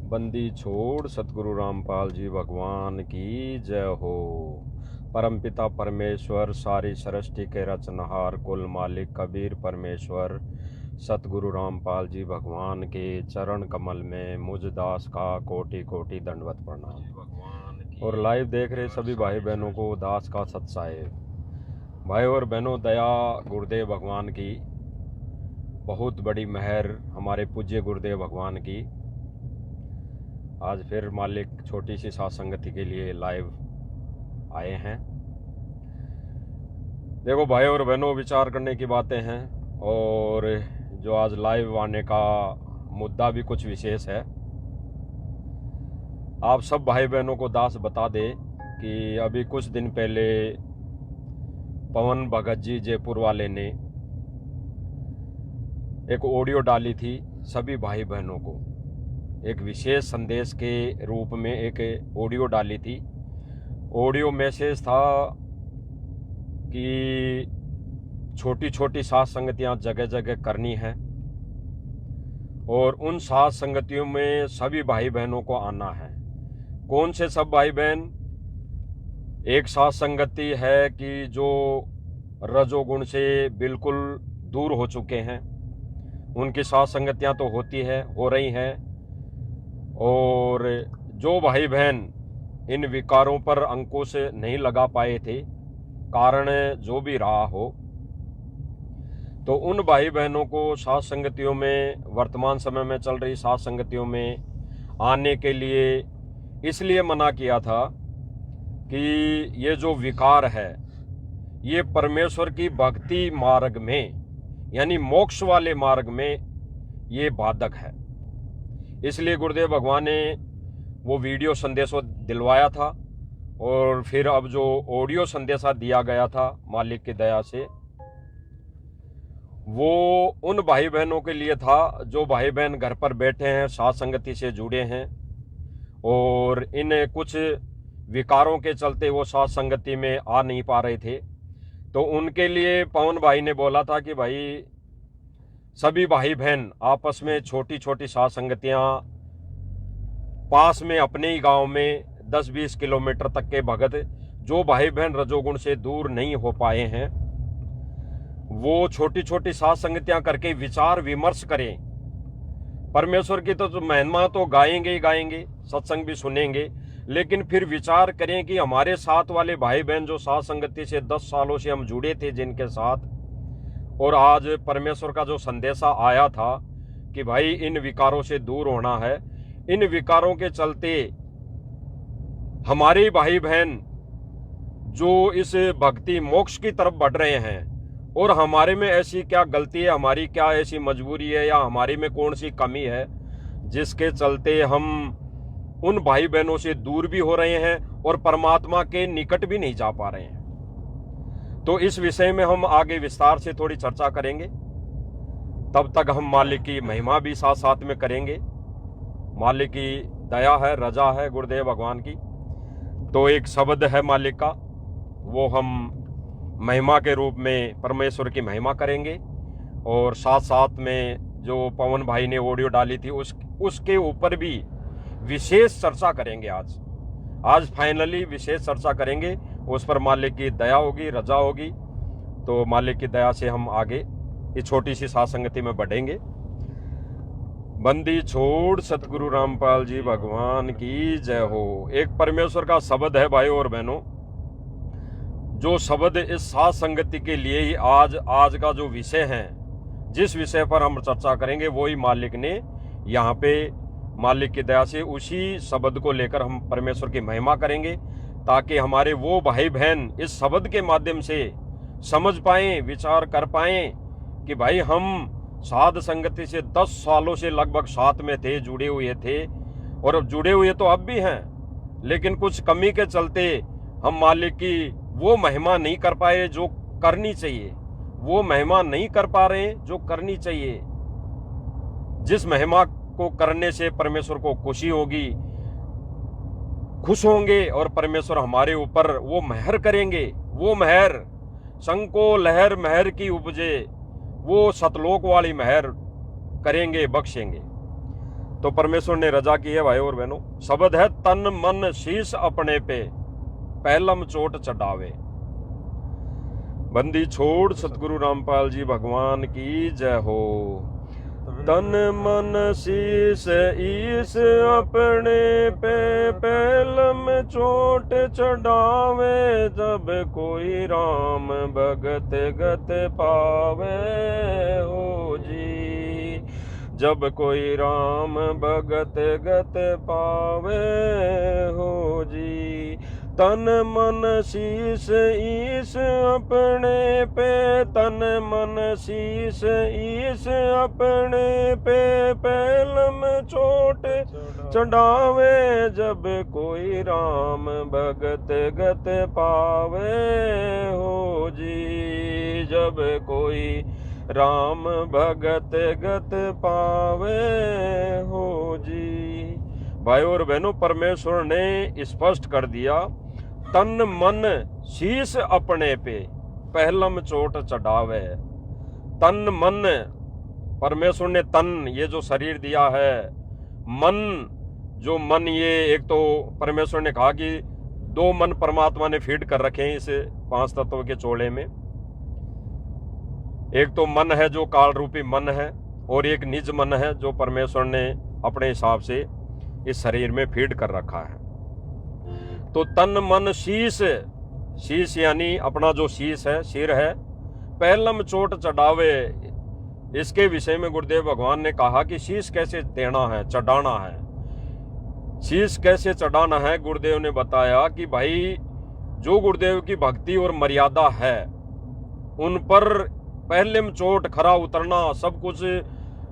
बंदी छोड़ सतगुरु रामपाल जी भगवान की जय हो। परमपिता परमेश्वर सारी सृष्टि के रचनहार कुल मालिक कबीर परमेश्वर सतगुरु रामपाल जी भगवान के चरण कमल में मुझ दास का कोटि कोटि दंडवत प्रणाम। और लाइव देख रहे सभी भाई बहनों को दास का सत्साहेब। भाई और बहनों, दया गुरुदेव भगवान की, बहुत बड़ी मेहर हमारे पूज्य गुरुदेव भगवान की। आज फिर मालिक छोटी सी सत्संगति के लिए लाइव आए हैं। देखो भाई और बहनों, विचार करने की बातें हैं और जो आज लाइव आने का मुद्दा भी कुछ विशेष है। आप सब भाई बहनों को दास बता दे कि अभी कुछ दिन पहले पवन भगत जी जयपुर वाले ने एक ऑडियो डाली थी सभी भाई बहनों को, एक विशेष संदेश के रूप में एक ऑडियो डाली थी। ऑडियो मैसेज था कि छोटी छोटी साथ संगतियां जगह जगह करनी है और उन साथ संगतियों में सभी भाई बहनों को आना है। कौन से सब भाई बहन? एक साथ संगति है कि जो रजोगुण से बिल्कुल दूर हो चुके हैं, उनकी साथ संगतियां तो होती है, हो रही हैं। और जो भाई बहन इन विकारों पर अंकुश नहीं लगा पाए थे, कारण जो भी रहा हो, तो उन भाई बहनों को साथ संगतियों में, वर्तमान समय में चल रही साथ संगतियों में आने के लिए इसलिए मना किया था कि ये जो विकार है ये परमेश्वर की भक्ति मार्ग में, यानी मोक्ष वाले मार्ग में ये बाधक है। इसलिए गुरुदेव भगवान ने वो वीडियो संदेशा दिलवाया था और फिर अब जो ऑडियो संदेशा दिया गया था मालिक की दया से, वो उन भाई बहनों के लिए था जो भाई बहन घर पर बैठे हैं, साथ संगति से जुड़े हैं और इन कुछ विकारों के चलते वो साथ संगति में आ नहीं पा रहे थे। तो उनके लिए पवन भाई ने बोला था कि भाई सभी भाई बहन आपस में छोटी छोटी साथ संगतियां पास में अपने ही गांव में 10-20 किलोमीटर तक के भगत, जो भाई बहन रजोगुण से दूर नहीं हो पाए हैं, वो छोटी छोटी साथ संगतियां करके विचार विमर्श करें। परमेश्वर की तो महिमा तो गाएंगे ही गाएंगे, सत्संग भी सुनेंगे, लेकिन फिर विचार करें कि हमारे साथ वाले भाई बहन जो साथ संगति से 10 सालों से हम जुड़े थे जिनके साथ, और आज परमेश्वर का जो संदेशा आया था कि भाई इन विकारों से दूर होना है, इन विकारों के चलते हमारे भाई बहन जो इस भक्ति मोक्ष की तरफ बढ़ रहे हैं, और हमारे में ऐसी क्या गलती है, हमारी क्या ऐसी मजबूरी है या हमारी में कौन सी कमी है जिसके चलते हम उन भाई बहनों से दूर भी हो रहे हैं और परमात्मा के निकट भी नहीं जा पा रहे हैं। तो इस विषय में हम आगे विस्तार से थोड़ी चर्चा करेंगे। तब तक हम मालिक की महिमा भी साथ साथ में करेंगे। मालिक की दया है, रजा है गुरुदेव भगवान की। तो एक शब्द है मालिक का, वो हम महिमा के रूप में परमेश्वर की महिमा करेंगे और साथ साथ में जो पवन भाई ने ऑडियो डाली थी उसके ऊपर भी विशेष चर्चा करेंगे। आज फाइनली विशेष चर्चा करेंगे, उस पर मालिक की दया होगी, रजा होगी। तो मालिक की दया से हम आगे इस छोटी सी साथ संगति में बढ़ेंगे। बंदी छोड़ सतगुरु रामपाल जी भगवान की जय हो। एक परमेश्वर का शब्द है भाई और बहनों, जो शब्द इस साथ संगति के लिए ही आज का जो विषय है, जिस विषय पर हम चर्चा करेंगे, वही मालिक ने यहाँ पे मालिक की दया से उसी शब्द को लेकर हम परमेश्वर की महिमा करेंगे, ताकि हमारे वो भाई बहन इस शब्द के माध्यम से समझ पाएं, विचार कर पाएं कि भाई हम साध संगति से 10 सालों से लगभग साथ में थे, जुड़े हुए थे, और अब जुड़े हुए तो अब भी हैं, लेकिन कुछ कमी के चलते हम मालिक की वो महिमा नहीं कर पाए जो करनी चाहिए, वो महिमा नहीं कर पा रहे जो करनी चाहिए, जिस महिमा को करने से परमेश्वर को खुशी होगी, खुश होंगे और परमेश्वर हमारे ऊपर वो मेहर करेंगे। वो मेहर संको लहर मेहर की उपजे, वो सतलोक वाली मेहर करेंगे, बख्शेंगे। तो परमेश्वर ने रजा की है भाई और बहनों। शब्द है तन मन शीश अपने पे पहलम चोट चढ़ावे। बंदी छोड़ सतगुरु रामपाल जी भगवान की जय हो। तन मन शीस ईस अपने पे पहलम चोट चढ़ावे। जब कोई राम भगत गत पावे हो जी। जब कोई राम भगत गत पावे हो जी। तन मन शीस ईस अपने पे तन मन शीस ईस अपने पे पहलम चोट चढ़ावे। जब कोई राम भगत गत पावे हो जी। जब कोई राम भगत गत पावे हो जी। भाई और बहनों, परमेश्वर ने स्पष्ट कर दिया तन मन शीश अपने पे पहलम चोट चढ़ावे। तन मन, परमेश्वर ने तन ये जो शरीर दिया है, मन जो मन ये एक तो परमेश्वर ने कहा कि 2 मन परमात्मा ने फीड कर रखे हैं इस 5 तत्वों के चोले में। एक तो मन है जो काल रूपी मन है, और एक निज मन है जो परमेश्वर ने अपने हिसाब से इस शरीर में फीड कर रखा है। तो तन मन शीश, शीश यानी अपना जो शीश है, सिर है, पहलम चोट चढ़ावे। इसके विषय में गुरुदेव भगवान ने कहा कि शीश कैसे देना है, चढ़ाना है। शीश कैसे चढ़ाना है, गुरुदेव ने बताया कि भाई जो गुरुदेव की भक्ति और मर्यादा है उन पर पहलम चोट खरा उतरना, सब कुछ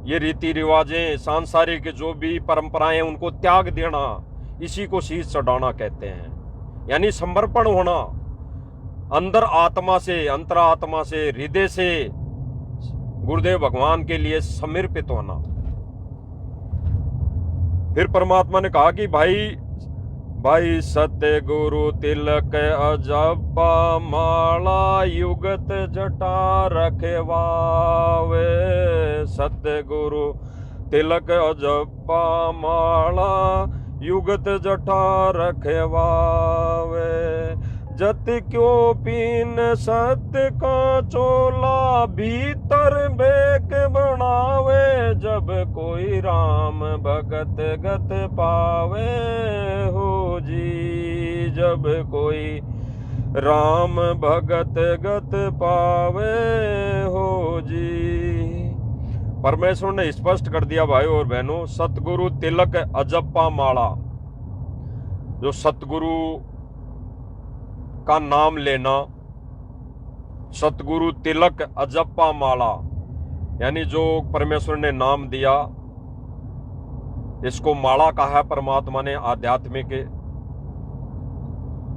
ये रीति रिवाजें सांसारिक जो भी परंपराएं उनको त्याग देना, इसी को शीश चढ़ाना कहते हैं। यानी समर्पण होना, अंदर आत्मा से, अंतरात्मा से, हृदय से गुरुदेव भगवान के लिए समर्पित होना। फिर परमात्मा ने कहा कि भाई सत्य गुरु तिलक अजपा माला युगत जटा रखवावे। सत्य गुरु तिलक अजपा माला युगत जटा रखवावे। जत क्यों पीन सत्य का चोला भीतर बेक बनावे। जब कोई राम भगत गत पावे हो जी। जब कोई राम भगत गत पावे हो जी। परमेश्वर ने स्पष्ट कर दिया भाई और बहनों, सतगुरु तिलक अजप्पा माला, जो सतगुरु का नाम लेना, सतगुरु तिलक अजप्पा माला, यानी जो परमेश्वर ने नाम दिया, इसको माला कहा है परमात्मा ने आध्यात्मिक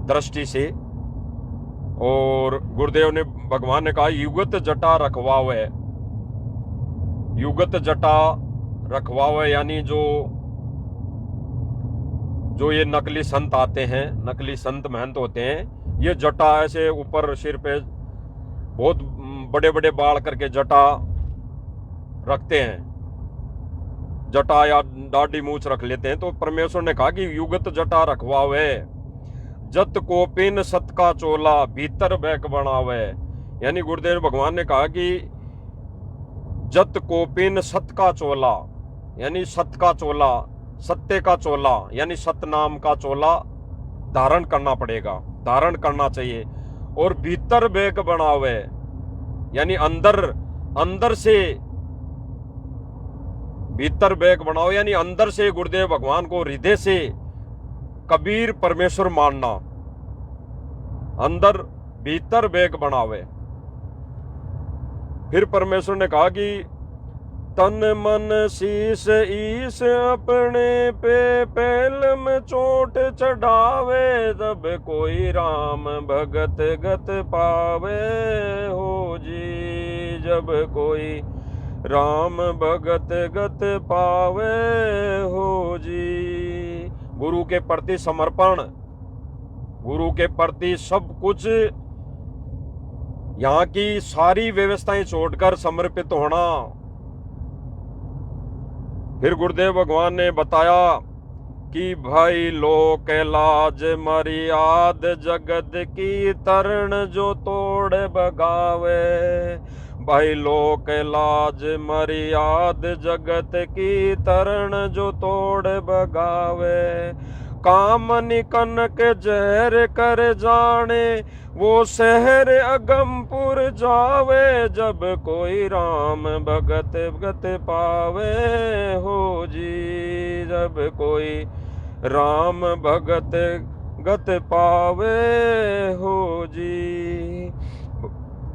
दृष्टि से। और गुरुदेव ने, भगवान ने कहा युगत जटा रखवावे। युगत जटा रखवावे यानी जो ये नकली संत आते हैं, नकली संत महंत होते हैं, ये जटा ऐसे ऊपर सिर पे बहुत बड़े बड़े बाल करके जटा रखते हैं, जटा या दाढ़ी मूछ रख लेते हैं। तो परमेश्वर ने कहा कि युगत जटा रखवावे। जत कोपिन सत का चोला भीतर बैक बनावे। यानी गुरुदेव भगवान ने कहा कि जत कोपिन सत का चोला, यानी सत का चोला, सत्य का चोला, यानी सतनाम का चोला धारण करना पड़ेगा, धारण करना चाहिए। और भीतर बेक बनावे, यानी अंदर से भीतर बेक बनाओ, यानी अंदर से गुरुदेव भगवान को हृदय से कबीर परमेश्वर मानना, अंदर भीतर बेक बनावे। फिर परमेश्वर ने कहा कि तन मन शीस ईस अपने पे पहलम चोट चढ़ावे। जब कोई राम भगत गत पावे हो जी। जब कोई राम भगत गत पावे हो जी। गुरु के प्रति समर्पण, गुरु के प्रति सब कुछ, यहाँ की सारी व्यवस्थाएं छोड़कर समर्पित होना, फिर गुरुदेव भगवान ने बताया कि भाई लोक लाज मर्याद जगत की तरण जो तोड़ बगावे। भाई लोक लाज मर्याद जगत की तरण जो तोड़ बगावे। काम निकनक जहर कर जाने वो शहर अगमपुर जावे। जब कोई राम भगत भगत पावे हो जी। जब कोई राम भगत गत पावे हो जी।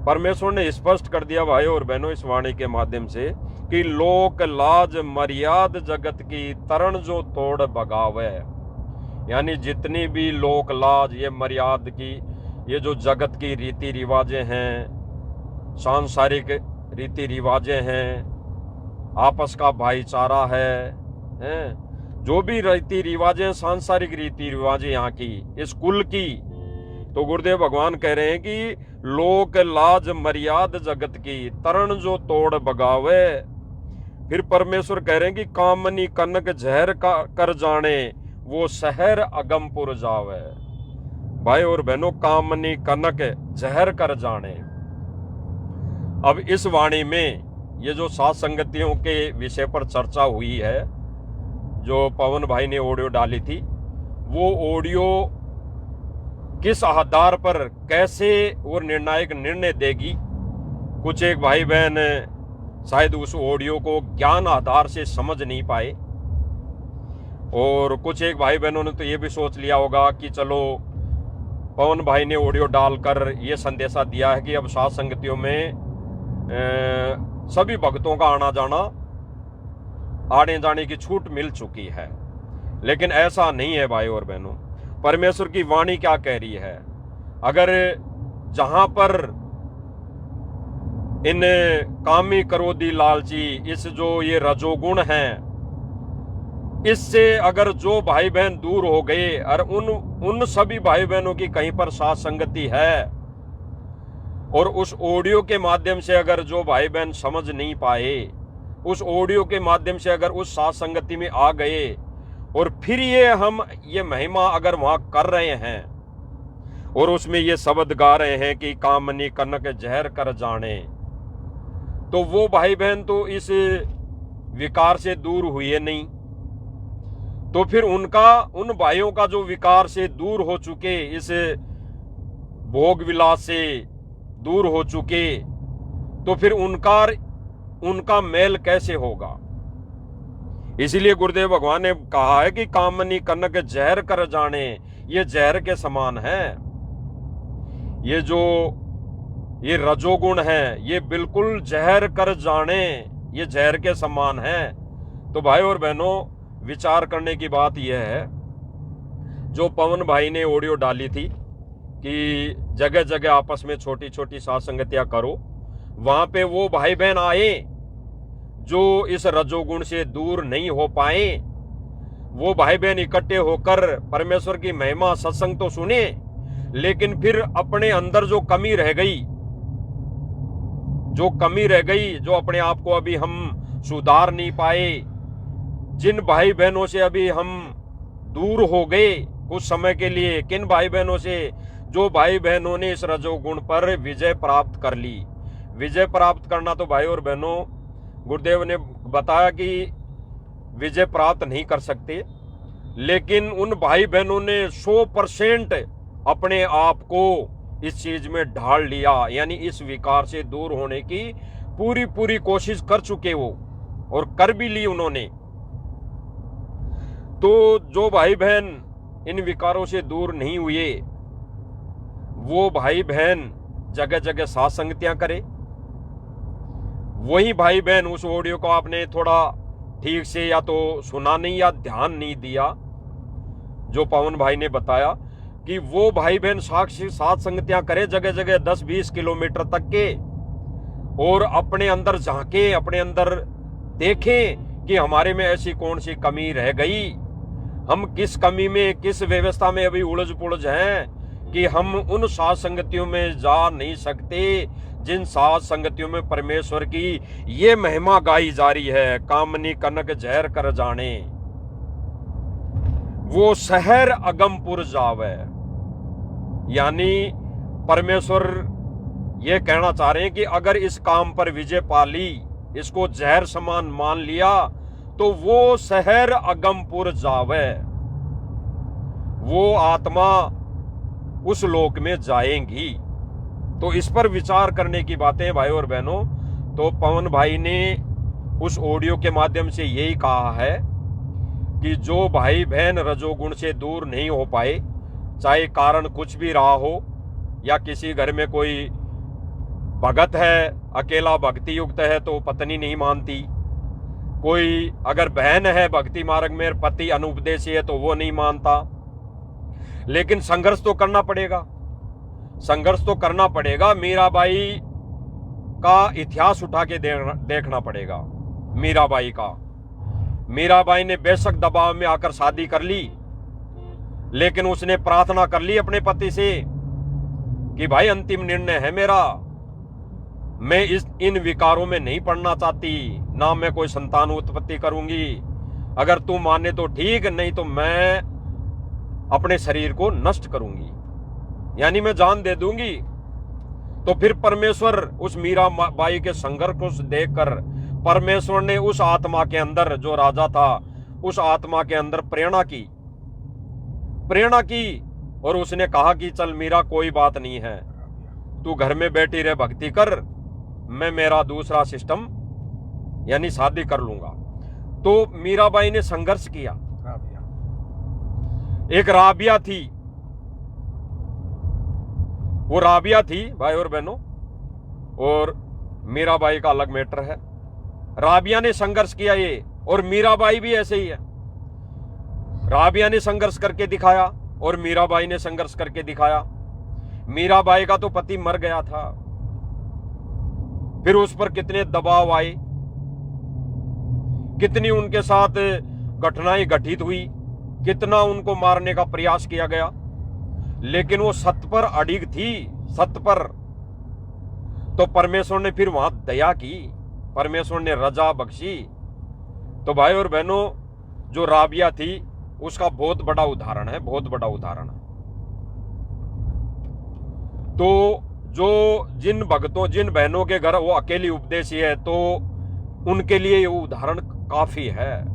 परमेश्वर ने स्पष्ट कर दिया भाई और बहनों इस वाणी के माध्यम से कि लोक लाज मर्याद जगत की तरण जो तोड़ बगावे। यानी जितनी भी लोक लाज ये मर्याद की ये जो जगत की रीति रिवाजें हैं, सांसारिक रीति रिवाजें हैं, आपस का भाईचारा है, जो भी रीति रिवाजें सांसारिक रीति रिवाजें यहाँ की इस कुल की, तो गुरुदेव भगवान कह रहे हैं कि लोक लाज मर्याद जगत की तरण जो तोड़ बगावे। फिर परमेश्वर कह रहे हैं कि कामनी कनक जहर का कर जाने वो शहर अगमपुर जावे। भाई और बहनों कामनी कनक जहर कर जाने। अब इस वाणी में ये जो सात संगतियों के विषय पर चर्चा हुई है, जो पवन भाई ने ऑडियो डाली थी, वो ऑडियो किस आधार पर कैसे वो निर्णायक निर्णय देगी। कुछ एक भाई बहन शायद उस ऑडियो को ज्ञान आधार से समझ नहीं पाए, और कुछ एक भाई बहनों ने तो ये भी सोच लिया होगा कि चलो पवन भाई ने ऑडियो डालकर ये संदेशा दिया है कि अब सात संगतियों में सभी भक्तों का आना जाना आने जाने की छूट मिल चुकी है। लेकिन ऐसा नहीं है भाई और बहनों। परमेश्वर की वाणी क्या कह रही है, अगर जहां पर इन कामी क्रोधी लालची इस जो ये रजोगुण हैं, इससे अगर जो भाई बहन दूर हो गए और उन सभी भाई बहनों की कहीं पर साथ संगति है, और उस ऑडियो के माध्यम से अगर जो भाई बहन समझ नहीं पाए, उस ऑडियो के माध्यम से अगर उस साथ संगति में आ गए और फिर ये महिमा अगर वहां कर रहे हैं और उसमें ये शब्द गा रहे हैं कि कामनी कनक जहर कर जाने, तो वो भाई बहन तो इस विकार से दूर हुए नहीं। तो फिर उन भाइयों का जो विकार से दूर हो चुके, इस भोग विलास से दूर हो चुके, तो फिर उनका मेल कैसे होगा। इसीलिए गुरुदेव भगवान ने कहा है कि कामनी कनक जहर कर जाने, ये जहर के समान है। ये जो ये रजोगुण है ये बिल्कुल जहर कर जाने, ये जहर के समान है। तो भाई और बहनों विचार करने की बात यह है, जो पवन भाई ने ऑडियो डाली थी कि जगह जगह आपस में छोटी छोटी साथ संगतियां करो, वहां पे वो भाई बहन आए जो इस रजोगुण से दूर नहीं हो पाए। वो भाई बहन इकट्ठे होकर परमेश्वर की महिमा सत्संग तो सुने, लेकिन फिर अपने अंदर जो कमी रह गई, जो अपने आप को अभी हम सुधार नहीं पाए, जिन भाई बहनों से अभी हम दूर हो गए कुछ समय के लिए, किन भाई बहनों से, जो भाई बहनों ने इस रजोगुण पर विजय प्राप्त कर ली। विजय प्राप्त करना तो भाई और बहनों गुरुदेव ने बताया कि विजय प्राप्त नहीं कर सकते, लेकिन उन भाई बहनों ने 100% अपने आप को इस चीज में ढाल लिया, यानी इस विकार से दूर होने की पूरी कोशिश कर चुके वो, और कर भी ली उन्होंने। तो जो भाई बहन इन विकारों से दूर नहीं हुए, वो भाई बहन जगह जगह साथ संगतियां करे। वही भाई बहन, उस ऑडियो को आपने थोड़ा ठीक से या तो सुना नहीं या ध्यान नहीं दिया, जो पवन भाई ने बताया कि वो भाई बहन साथ संगतियां करे जगह जगह 10-20 किलोमीटर तक के, और अपने अंदर झांके, अपने अंदर देखें कि हमारे में ऐसी कौन सी कमी रह गई, हम किस कमी में, किस व्यवस्था में अभी उलझ पुलझ हैं, कि हम उन साथ संगतियों में जा नहीं सकते जिन साथ संगतियों में परमेश्वर की ये महिमा गाई जा रही है, कामनी कनक जहर कर जाने वो शहर अगमपुर जावे। यानी परमेश्वर ये कहना चाह रहे हैं कि अगर इस काम पर विजय पा ली, इसको जहर समान मान लिया, तो वो शहर अगमपुर जावे, वो आत्मा उस लोक में जाएंगी। तो इस पर विचार करने की बातें भाई और बहनों। तो पवन भाई ने उस ऑडियो के माध्यम से यही कहा है कि जो भाई बहन रजोगुण से दूर नहीं हो पाए, चाहे कारण कुछ भी रहा हो, या किसी घर में कोई भगत है, अकेला भक्ति युक्त है तो पत्नी नहीं मानती, कोई अगर बहन है भक्ति मार्ग में, पति अनुपदेशी है तो वो नहीं मानता, लेकिन संघर्ष तो करना पड़ेगा, संघर्ष तो करना पड़ेगा। मीराबाई का इतिहास उठा के देखना पड़ेगा। मीराबाई का, मीराबाई ने बेशक दबाव में आकर शादी कर ली, लेकिन उसने प्रार्थना कर ली अपने पति से कि भाई अंतिम निर्णय है मेरा, मैं इन विकारों में नहीं पड़ना चाहती, ना मैं कोई संतान उत्पत्ति करूंगी, अगर तू माने तो ठीक, नहीं तो मैं अपने शरीर को नष्ट करूंगी, यानी मैं जान दे दूंगी। तो फिर परमेश्वर उस मीराबाई के संघर्ष को देखकर परमेश्वर ने उस आत्मा के अंदर, जो राजा था, उस आत्मा के अंदर प्रेरणा की और उसने कहा कि चल मीरा, कोई बात नहीं है, तू घर में बैठी रह, भक्ति कर, मैं मेरा दूसरा सिस्टम यानी शादी कर लूंगा। तो मीराबाई ने संघर्ष किया। एक राबिया थी, वो राबिया थी भाई और बहनों, और मीराबाई का अलग मैटर है। राबिया ने संघर्ष किया ये, और मीराबाई भी ऐसे ही है। राबिया ने संघर्ष करके दिखाया और मीराबाई ने संघर्ष करके दिखाया। मीराबाई का तो पति मर गया था, फिर उस पर कितने दबाव आए, कितनी उनके साथ घटनाएं घटित हुई, कितना उनको मारने का प्रयास किया गया, लेकिन वो सत्य पर अडिग थी, सत्य पर। तो परमेश्वर ने फिर वहां दया की, परमेश्वर ने रजा बख्शी। तो भाई और बहनों, जो राबिया थी उसका बहुत बड़ा उदाहरण है, बहुत बड़ा उदाहरण। तो जो जिन भक्तों, जिन बहनों के घर वो अकेली उपदेशी है, तो उनके लिए ये उदाहरण काफी है।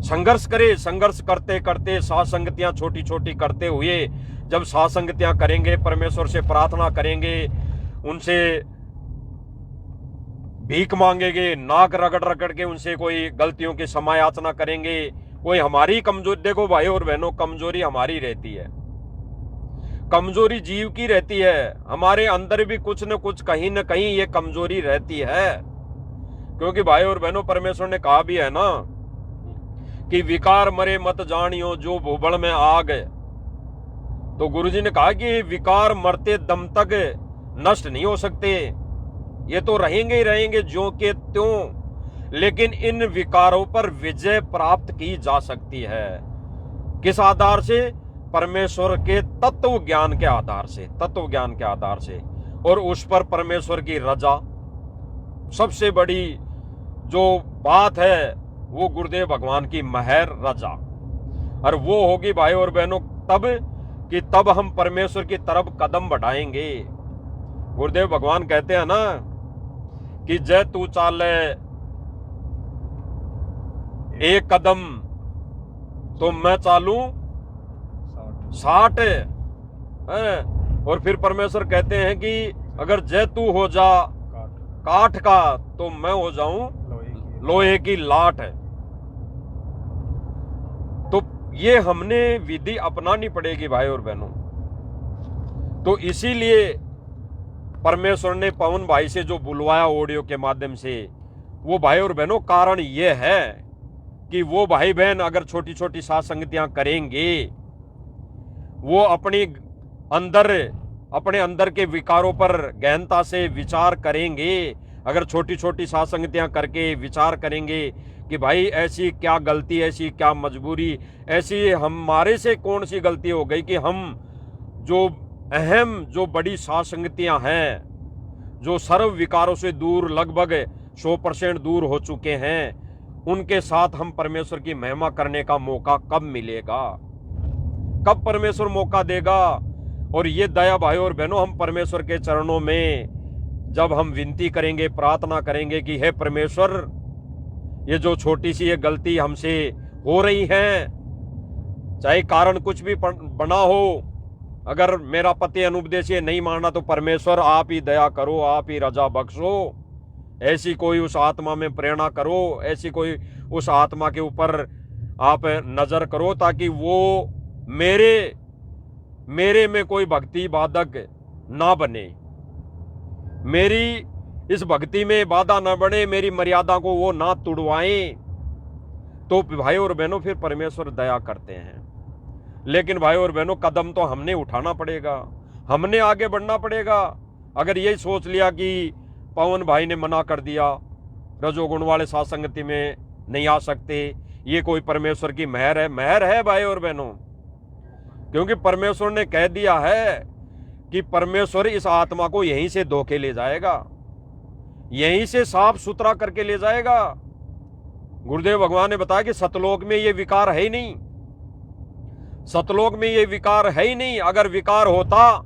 संघर्ष करे, संघर्ष करते करते, साथ संगतियां छोटी छोटी करते हुए, जब साथ संगतियां करेंगे, परमेश्वर से प्रार्थना करेंगे, उनसे भीख मांगेंगे, नाक रगड़ रगड़ के उनसे कोई गलतियों की समायाचना करेंगे, कोई हमारी कमजोरी, देखो भाई और बहनों, कमजोरी हमारी रहती है, कमजोरी जीव की रहती है, हमारे अंदर भी कुछ न कुछ कहीं न कहीं ये कमजोरी रहती है। क्योंकि भाई और बहनों, परमेश्वर ने कहा भी है ना कि विकार मरे मत जानियो जो भूबड़ में आग। तो गुरुजी ने कहा कि विकार मरते दम तक नष्ट नहीं हो सकते, ये तो रहेंगे ही रहेंगे ज्यों के त्यों, लेकिन इन विकारों पर विजय प्राप्त की जा सकती है। किस आधार से? परमेश्वर के तत्व ज्ञान के आधार से, तत्व ज्ञान के आधार से। और उस पर परमेश्वर की रजा, सबसे बड़ी जो बात है वो गुरुदेव भगवान की महर रजा, और वो होगी भाई और बहनों तब हम परमेश्वर की तरफ कदम बढ़ाएंगे। गुरुदेव भगवान कहते हैं ना कि जय तू चाले एक कदम तो मैं चालूं 60। और फिर परमेश्वर कहते हैं कि अगर जय तू हो जा काठ का तो मैं हो जाऊं लोहे की लाट। तो ये हमने विधि अपनानी पड़ेगी भाई और बहनों। तो इसीलिए परमेश्वर ने पवन भाई से जो बुलवाया ऑडियो के माध्यम से, वो भाई और बहनों कारण ये है कि वो भाई बहन अगर छोटी छोटी साथ संगतियां करेंगे, वो अपने अंदर के विकारों पर गहनता से विचार करेंगे, अगर छोटी छोटी साथ संगतियां करके विचार करेंगे कि भाई ऐसी क्या गलती, ऐसी क्या मजबूरी, ऐसी हमारे से कौन सी गलती हो गई कि हम जो अहम जो बड़ी साध संगतियां हैं, जो सर्व विकारों से दूर लगभग 100% दूर हो चुके हैं, उनके साथ हम परमेश्वर की महिमा करने का मौका कब मिलेगा? कब परमेश्वर मौका देगा? और ये दया भाई और बहनों, हम परमेश्वर के चरणों में जब हम विनती करेंगे, प्रार्थना करेंगे कि हे परमेश्वर, ये जो छोटी सी ये गलती हमसे हो रही है, चाहे कारण कुछ भी बना हो, अगर मेरा पति अनुपदेश ये नहीं माना तो परमेश्वर आप ही दया करो, आप ही रजा बख्शो, ऐसी कोई उस आत्मा में प्रेरणा करो, ऐसी कोई उस आत्मा के ऊपर आप नजर करो, ताकि वो मेरे में कोई भक्ति बाधक ना बने, मेरी इस भक्ति में बाधा ना बने, मेरी मर्यादा को वो ना तुड़वाएं। तो भाई और बहनों फिर परमेश्वर दया करते हैं। लेकिन भाई और बहनों, कदम तो हमने उठाना पड़ेगा, हमने आगे बढ़ना पड़ेगा। अगर यही सोच लिया कि पवन भाई ने मना कर दिया, रजोगुण वाले साथ संगति में नहीं आ सकते, ये कोई परमेश्वर की मेहर है? मेहर है भाई और बहनों, क्योंकि परमेश्वर ने कह दिया है कि परमेश्वर इस आत्मा को यहीं से धोके ले जाएगा, यहीं से साफ सुथरा करके ले जाएगा। गुरुदेव भगवान ने बताया कि सतलोक में ये विकार है ही नहीं, सतलोक में ये विकार है ही नहीं। अगर विकार होता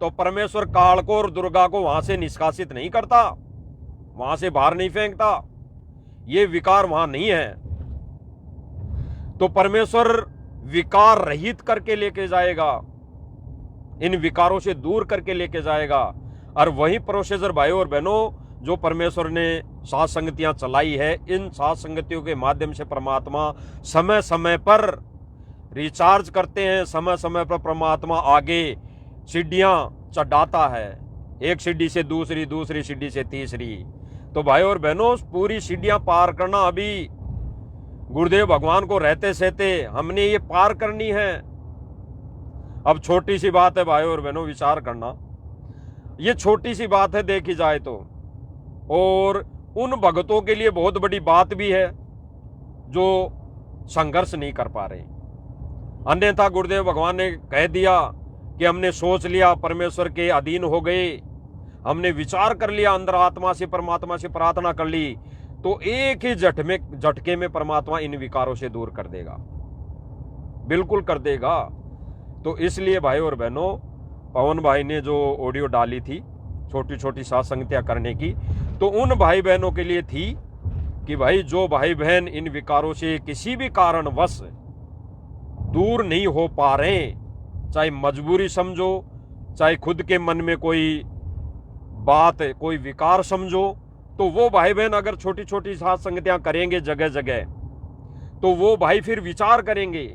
तो परमेश्वर काल को और दुर्गा को वहां से निष्कासित नहीं करता, वहां से बाहर नहीं फेंकता। ये विकार वहां नहीं है, तो परमेश्वर विकार रहित करके लेके जाएगा, इन विकारों से दूर करके लेके जाएगा। और वही प्रोसीजर भाई और बहनों, जो परमेश्वर ने साथ संगतियां चलाई है, इन साथ संगतियों के माध्यम से परमात्मा समय समय पर रिचार्ज करते हैं, समय समय पर परमात्मा आगे सीढ़ियां चढ़ाता है, एक सीढ़ी से दूसरी, दूसरी सीढ़ी से तीसरी। तो भाई और बहनों, पूरी सीढ़ियां पार करना अभी गुरुदेव भगवान को रहते सहते हमने ये पार करनी है। अब छोटी सी बात है भाई और बहनों, विचार करना, ये छोटी सी बात है देखी जाए तो, और उन भक्तों के लिए बहुत बड़ी बात भी है जो संघर्ष नहीं कर पा रहे। अन्यथा गुरुदेव भगवान ने कह दिया कि हमने सोच लिया, परमेश्वर के अधीन हो गए, हमने विचार कर लिया, अंदर आत्मा से परमात्मा से प्रार्थना कर ली, तो एक ही झटके में परमात्मा इन विकारों से दूर कर देगा, बिल्कुल कर देगा। तो इसलिए भाई और बहनों, पवन भाई ने जो ऑडियो डाली थी छोटी छोटी साथ संगतियां करने की, तो उन भाई बहनों के लिए थी कि भाई जो भाई बहन इन विकारों से किसी भी कारणवश दूर नहीं हो पा रहे, चाहे मजबूरी समझो, चाहे खुद के मन में कोई बात, कोई विकार समझो, तो वो भाई बहन अगर छोटी छोटी साथ संगतियां करेंगे जगह जगह, तो वो भाई फिर विचार करेंगे,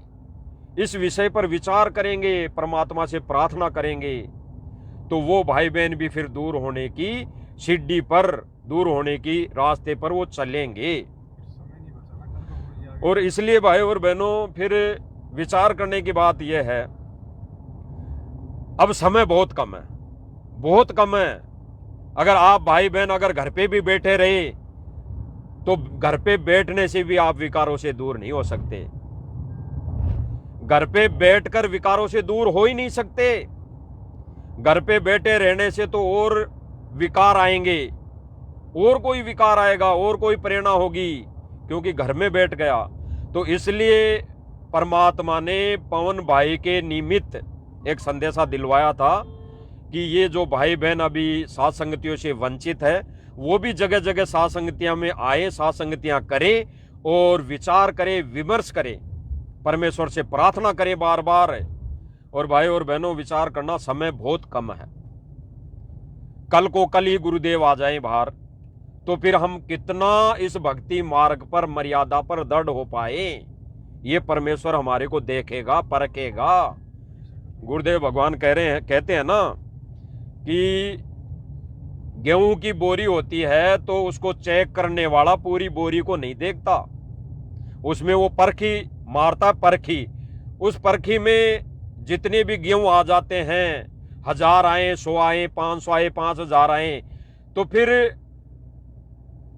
इस विषय पर विचार करेंगे, परमात्मा से प्रार्थना करेंगे, तो वो भाई बहन भी फिर दूर होने की सीढ़ी पर, दूर होने की रास्ते पर वो चलेंगे। और इसलिए भाई और बहनों, फिर विचार करने की बात यह है, अब समय बहुत कम है, बहुत कम है। अगर आप भाई बहन अगर घर पे भी बैठे रहे, तो घर पे बैठने से भी आप विकारों से दूर नहीं हो सकते, घर पे बैठकर विकारों से दूर हो ही नहीं सकते। घर पे बैठे रहने से तो और विकार आएंगे, और कोई विकार आएगा, और कोई प्रेरणा होगी, क्योंकि घर में बैठ गया। तो इसलिए परमात्मा ने पवन भाई के निमित्त एक संदेशा दिलवाया था कि ये जो भाई बहन अभी साथ संगतियों से वंचित है, वो भी जगह जगह साथ संगतियां में आए, साथ संगतियां करें और विचार करें, विमर्श करें, परमेश्वर से प्रार्थना करें बार बार। और भाई और बहनों, विचार करना, समय बहुत कम है, कल को कल ही गुरुदेव आ जाएं बाहर, तो फिर हम कितना इस भक्ति मार्ग पर, मर्यादा पर दृढ़ हो पाए, ये परमेश्वर हमारे को देखेगा, परखेगा। गुरुदेव भगवान कहते हैं ना कि गेहूं की बोरी होती है तो उसको चेक करने वाला पूरी बोरी को नहीं देखता, उसमें वो परखी मारता, परखी, उस परखी में जितने भी गेहूं आ जाते हैं, 1000 आए, 100 आए, 500 आए, 5000 आए, तो फिर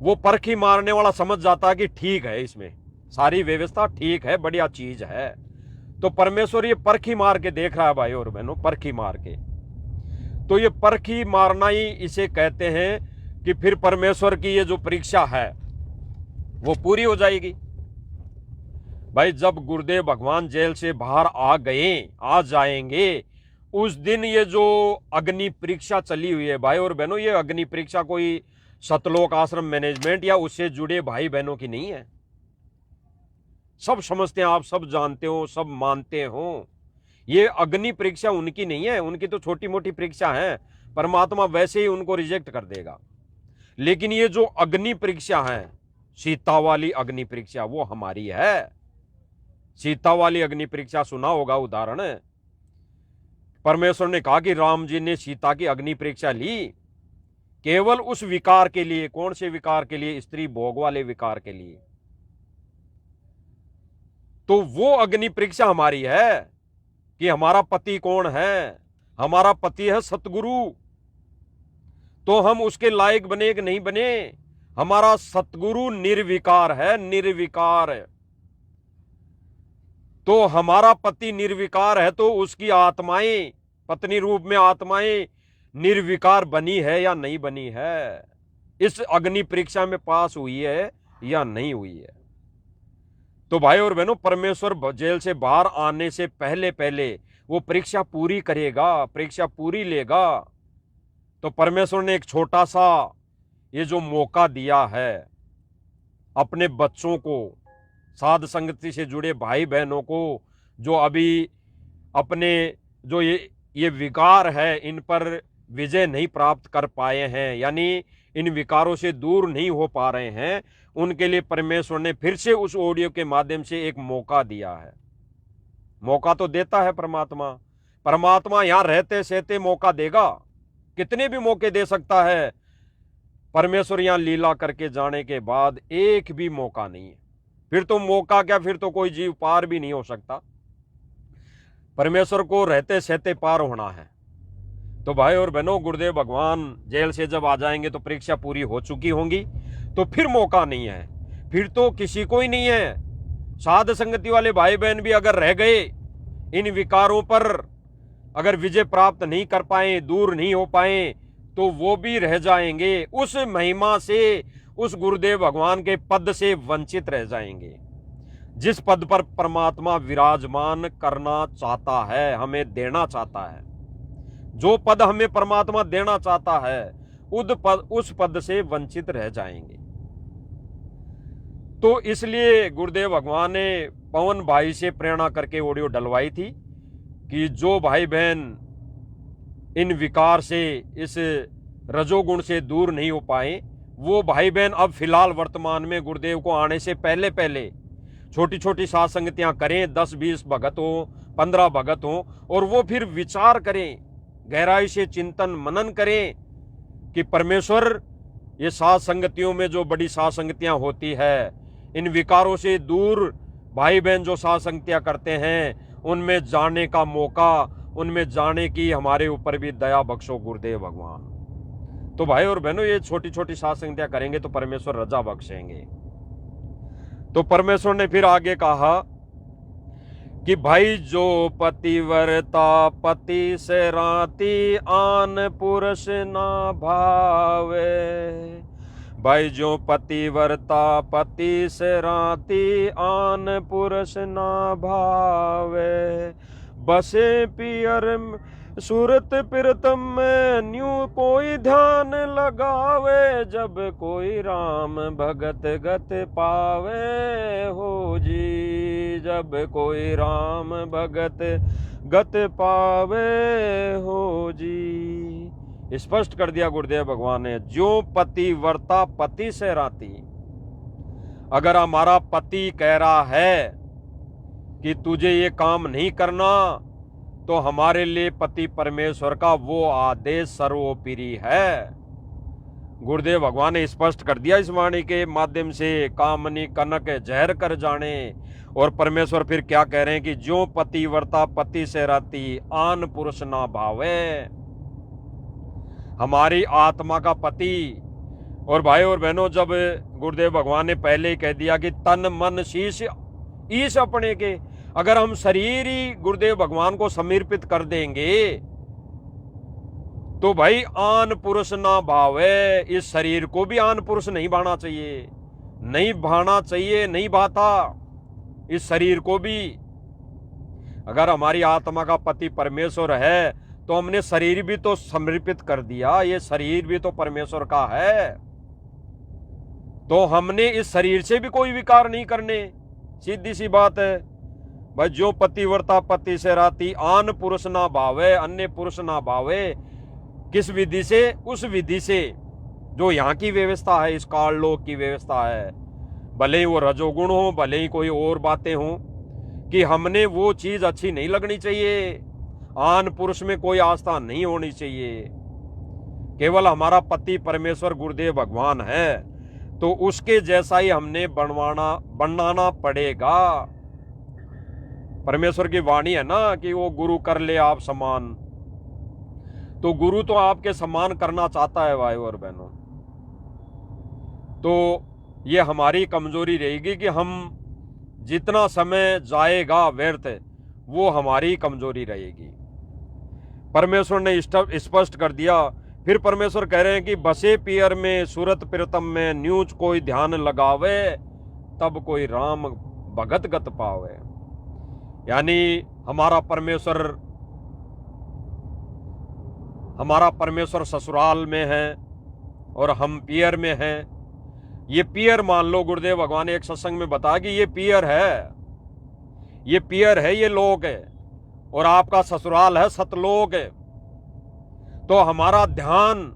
वो परखी मारने वाला समझ जाता है कि ठीक है, इसमें सारी व्यवस्था ठीक है, बढ़िया चीज है। तो परमेश्वर ये परखी मार के देख रहा है भाई और बहनों, परखी मार के। तो ये परखी मारना ही इसे कहते हैं कि फिर परमेश्वर की ये जो परीक्षा है वो पूरी हो जाएगी। भाई जब गुरुदेव भगवान जेल से बाहर आ जाएंगे, उस दिन ये जो अग्नि परीक्षा चली हुई है भाई और बहनों, ये अग्नि परीक्षा कोई सतलोक आश्रम मैनेजमेंट या उससे जुड़े भाई बहनों की नहीं है। सब समझते हैं, आप सब जानते हो, सब मानते हो, ये अग्नि परीक्षा उनकी नहीं है, उनकी तो छोटी मोटी परीक्षा है, परमात्मा वैसे ही उनको रिजेक्ट कर देगा। लेकिन ये जो अग्नि परीक्षा है, सीता वाली अग्नि परीक्षा, वो हमारी है। सीता वाली अग्नि परीक्षा सुना होगा उदाहरण। परमेश्वर ने कहा कि राम जी ने सीता की अग्नि परीक्षा ली केवल उस विकार के लिए। कौन से विकार के लिए? स्त्री भोग वाले विकार के लिए। तो वो अग्नि परीक्षा हमारी है कि हमारा पति कौन है। हमारा पति है सतगुरु, तो हम उसके लायक बने कि नहीं बने। हमारा सतगुरु निर्विकार है, निर्विकार। तो हमारा पति निर्विकार है, तो उसकी आत्माएं, पत्नी रूप में आत्माएं निर्विकार बनी है या नहीं बनी है, इस अग्नि परीक्षा में पास हुई है या नहीं हुई है। तो भाई और बहनों, परमेश्वर जेल से बाहर आने से पहले पहले वो परीक्षा पूरी करेगा, परीक्षा पूरी लेगा। तो परमेश्वर ने एक छोटा सा ये जो मौका दिया है अपने बच्चों को, साध संगति से जुड़े भाई बहनों को, जो अभी अपने जो ये विकार है इन पर विजय नहीं प्राप्त कर पाए हैं, यानी इन विकारों से दूर नहीं हो पा रहे हैं, उनके लिए परमेश्वर ने फिर से उस ऑडियो के माध्यम से एक मौका दिया है। मौका तो देता है परमात्मा। परमात्मा यहां रहते सहते मौका देगा, कितने भी मौके दे सकता है। परमेश्वर यहां लीला करके जाने के बाद एक भी मौका नहीं है। फिर तो मौका क्या, फिर तो कोई जीव पार भी नहीं हो सकता। परमेश्वर को रहते सहते पार होना है। तो भाई और बहनों, गुरुदेव भगवान जेल से जब आ जाएंगे तो परीक्षा पूरी हो चुकी होंगी, तो फिर मौका नहीं है, फिर तो किसी को ही नहीं है। साध संगति वाले भाई बहन भी अगर रह गए, इन विकारों पर अगर विजय प्राप्त नहीं कर पाए, दूर नहीं हो पाए, तो वो भी रह जाएंगे, उस महिमा से, उस गुरुदेव भगवान के पद से वंचित रह जाएंगे, जिस पद पर परमात्मा विराजमान करना चाहता है, हमें देना चाहता है। जो पद हमें परमात्मा देना चाहता है, उस पद से वंचित रह जाएंगे। तो इसलिए गुरुदेव भगवान ने पवन भाई से प्रेरणा करके ऑडियो डलवाई थी कि जो भाई बहन इन विकार से, इस रजोगुण से दूर नहीं हो पाए, वो भाई बहन अब फिलहाल वर्तमान में गुरुदेव को आने से पहले पहले छोटी छोटी साध संगतियां करें, 10-20 भगत हो, 15 भगत हो, और वो फिर विचार करें, गहराई से चिंतन मनन करें कि परमेश्वर, ये साध संगतियों में जो बड़ी साध संगतियां होती है, इन विकारों से दूर भाई बहन जो साध संगतियां करते हैं, उनमें जाने का मौका, उनमें जाने की हमारे ऊपर भी दया बख्शो गुरुदेव भगवान। तो भाई और बहनों, ये छोटी छोटी साध संगतियां करेंगे तो परमेश्वर रजा बख्शेंगे। तो परमेश्वर ने फिर आगे कहा कि भाई जो पतिव्रता पति से राती, आन पुरुष ना भावे। भाई जो पतिव्रता पति से राती, आन पुरुष ना भावे। बसे पियर सूरत प्रीतम में, न्यू कोई ध्यान लगावे। जब कोई राम भगत गत पावे हो जी, जब कोई राम भगत गत पावे हो जी। स्पष्ट कर दिया गुरुदेव भगवान ने, जो पतिव्रता पति से राती। अगर हमारा पति कह रहा है कि तुझे ये काम नहीं करना, तो हमारे लिए पति परमेश्वर का वो आदेश सर्वोपरि है। गुरुदेव भगवान ने स्पष्ट कर दिया इस वाणी के माध्यम से, कामनी कनक जहर कर जाने। और परमेश्वर फिर क्या कह रहे हैं कि जो पतिव्रता पति से रहती, आन पुरुष ना भावे। हमारी आत्मा का पति। और भाई और बहनों, जब गुरुदेव भगवान ने पहले ही कह दिया कि तन मन शीश ईश अपने के, अगर हम शरीर ही गुरुदेव भगवान को समर्पित कर देंगे तो भाई आन पुरुष ना भावे, इस शरीर को भी आन पुरुष नहीं भाना चाहिए, नहीं भाना चाहिए, नहीं भाता इस शरीर को भी। अगर हमारी आत्मा का पति परमेश्वर है तो हमने शरीर भी तो समर्पित कर दिया, ये शरीर भी तो परमेश्वर का है, तो हमने इस शरीर से भी कोई विकार नहीं करने। सीधी सी बात है भाई, जो पतिव्रता पति से राती, आन पुरुष ना भावे, अन्य पुरुष ना भावे। किस विधि से? उस विधि से जो यहाँ की व्यवस्था है, इस काल लोक की व्यवस्था है, भले ही वो रजोगुण हो, भले ही कोई और बातें हो, कि हमने वो चीज अच्छी नहीं लगनी चाहिए। आन पुरुष में कोई आस्था नहीं होनी चाहिए, केवल हमारा पति परमेश्वर गुरुदेव भगवान है, तो उसके जैसा ही हमने बनाना पड़ेगा। परमेश्वर की वाणी है ना कि वो गुरु कर ले आप समान, तो गुरु तो आपके समान करना चाहता है भाई और बहनों। तो ये हमारी कमजोरी रहेगी कि हम जितना समय जाएगा व्यर्थ, वो हमारी कमजोरी रहेगी। परमेश्वर ने स्पष्ट कर दिया। फिर परमेश्वर कह रहे हैं कि बसे पियर में सूरत प्रीतम में न्यूज कोई ध्यान लगावे, तब कोई राम भगत गत पावे। यानी हमारा परमेश्वर ससुराल में है और हम पियर में हैं। ये पियर मान लो, गुरुदेव भगवान ने एक सत्संग में बताया कि ये पियर है, ये पियर है, ये लोक है, और आपका ससुराल है सतलोक है। तो हमारा ध्यान,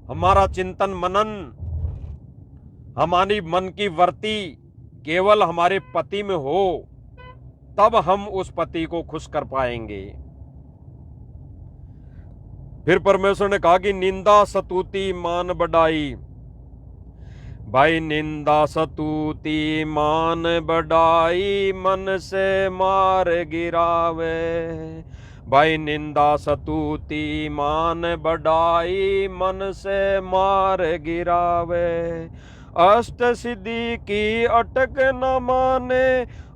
हमारा चिंतन मनन, हमारी मन की वृत्ति केवल हमारे पति में हो, तब हम उस पति को खुश कर पाएंगे। फिर परमेश्वर ने कहा कि निंदा सतुति मान बढ़ाई। भाई निंदा सतुति मान बढ़ाई, मन से मार गिरावे। भाई निंदा सतुति मान बढ़ाई, मन से मार गिरावे। अष्ट सिद्धि की अटक न माने,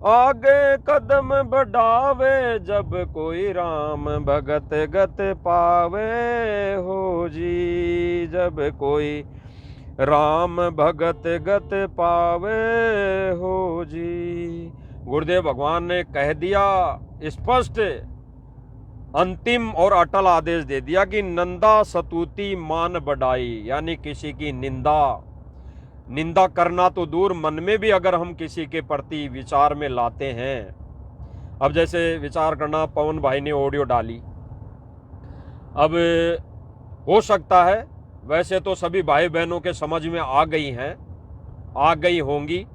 आगे कदम बढ़ावे। जब कोई राम भगत गत पावे हो जी, जब कोई राम भगत गत पावे हो जी। गुरुदेव भगवान ने कह दिया, स्पष्ट अंतिम और अटल आदेश दे दिया कि नंदा सतुति मान बढ़ाई। यानी किसी की निंदा करना तो दूर, मन में भी अगर हम किसी के प्रति विचार में लाते हैं। अब जैसे विचार करना, पवन भाई ने ऑडियो डाली, अब हो सकता है, वैसे तो सभी भाई बहनों के समझ में आ गई होंगी,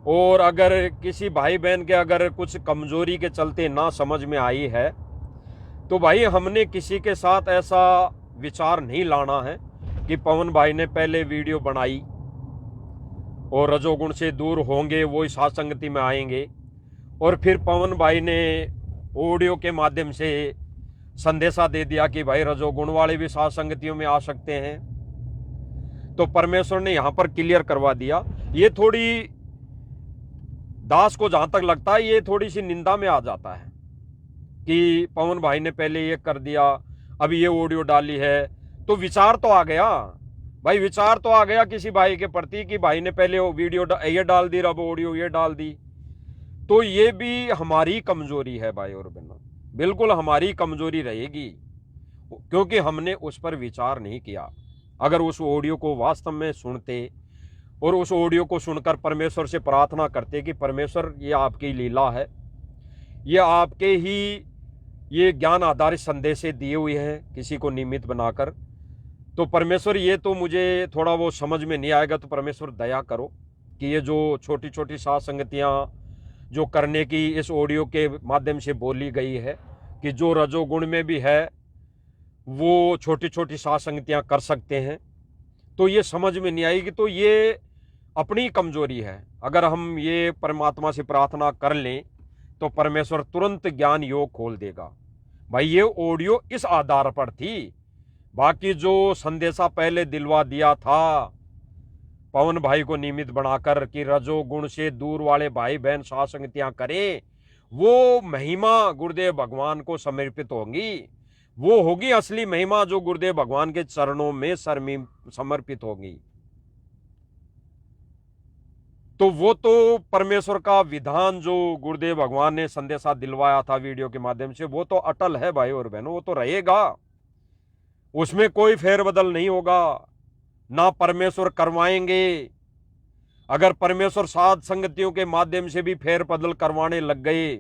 और अगर किसी भाई बहन के अगर कुछ कमजोरी के चलते ना समझ में आई है, तो भाई हमने किसी के साथ ऐसा विचार नहीं लाना है कि पवन भाई ने पहले वीडियो बनाई और रजोगुण से दूर होंगे, वो इस साथ संगति में आएंगे, और फिर पवन भाई ने ऑडियो के माध्यम से संदेशा दे दिया कि भाई रजोगुण वाले भी साथ संगतियों में आ सकते हैं। तो परमेश्वर ने यहां पर क्लियर करवा दिया। ये थोड़ी दास को जहां तक लगता है, ये थोड़ी सी निंदा में आ जाता है कि पवन भाई ने पहले ये कर दिया, अभी ये ऑडियो डाली है, तो विचार तो आ गया भाई, विचार तो आ गया किसी भाई के प्रति कि भाई ने पहले वो वीडियो ये डाल दी, अब ऑडियो ये डाल दी। तो ये भी हमारी कमजोरी है भाई और बहनों, बिल्कुल हमारी कमजोरी रहेगी, क्योंकि हमने उस पर विचार नहीं किया। अगर उस ऑडियो को वास्तव में सुनते और उस ऑडियो को सुनकर परमेश्वर से प्रार्थना करते कि परमेश्वर ये आपकी लीला है, ये आपके ही ये ज्ञान आधारित संदेश दिए हुए हैं किसी को निमित्त बनाकर, तो परमेश्वर ये तो मुझे थोड़ा वो समझ में नहीं आएगा, तो परमेश्वर दया करो कि ये जो छोटी छोटी साथ संगतियाँ जो करने की इस ऑडियो के माध्यम से बोली गई है कि जो रजोगुण में भी है वो छोटी छोटी साथ संगतियाँ कर सकते हैं, तो ये समझ में नहीं आएगी, तो ये अपनी कमजोरी है। अगर हम ये परमात्मा से प्रार्थना कर लें तो परमेश्वर तुरंत ज्ञान योग खोल देगा। भाई ये ऑडियो इस आधार पर थी, बाकी जो संदेशा पहले दिलवा दिया था पवन भाई को निमित्त बनाकर कि रजोगुण से दूर वाले भाई बहन साथ संगतियां करें वो महिमा गुरुदेव भगवान को समर्पित होगी। वो होगी असली महिमा जो गुरुदेव भगवान के चरणों में समर्पित होगी। तो वो तो परमेश्वर का विधान जो गुरुदेव भगवान ने संदेशा दिलवाया था वीडियो के माध्यम से, वो तो अटल है भाई और बहनों, वो तो रहेगा, उसमें कोई फेरबदल नहीं होगा, ना परमेश्वर करवाएंगे। अगर परमेश्वर साध संगतियों के माध्यम से भी फेरबदल करवाने लग गए,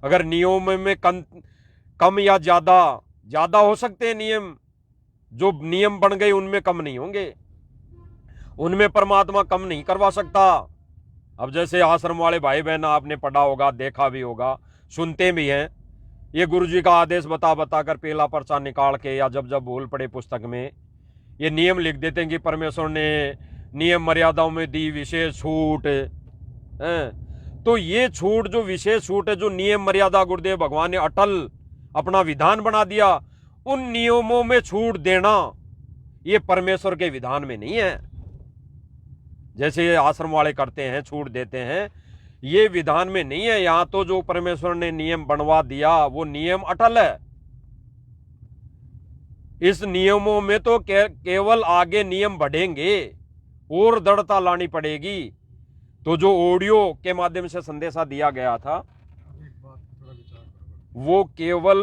अगर नियमों में कम या ज्यादा हो सकते हैं नियम, जो नियम बन गए उनमें कम नहीं होंगे, उनमें परमात्मा कम नहीं करवा सकता। अब जैसे आश्रम वाले भाई बहन आपने पढ़ा होगा, देखा भी होगा, सुनते भी हैं, ये गुरुजी का आदेश बता बता कर पहला पर्चा निकाल के या जब जब भूल पड़े पुस्तक में ये नियम लिख देते हैं कि परमेश्वर ने नियम मर्यादाओं में दी विशेष छूट है। तो ये छूट, जो विशेष छूट है, जो नियम मर्यादा गुरुदेव भगवान ने अटल अपना विधान बना दिया, उन नियमों में छूट देना ये परमेश्वर के विधान में नहीं है। जैसे ये आश्रम वाले करते हैं, छूट देते हैं, ये विधान में नहीं है। यहां तो जो परमेश्वर ने नियम बनवा दिया वो नियम अटल है। इस नियमों में तो केवल आगे नियम बढ़ेंगे और दृढ़ता लानी पड़ेगी। तो जो ऑडियो के माध्यम से संदेशा दिया गया था, एक बात थोड़ा विचार करो। वो केवल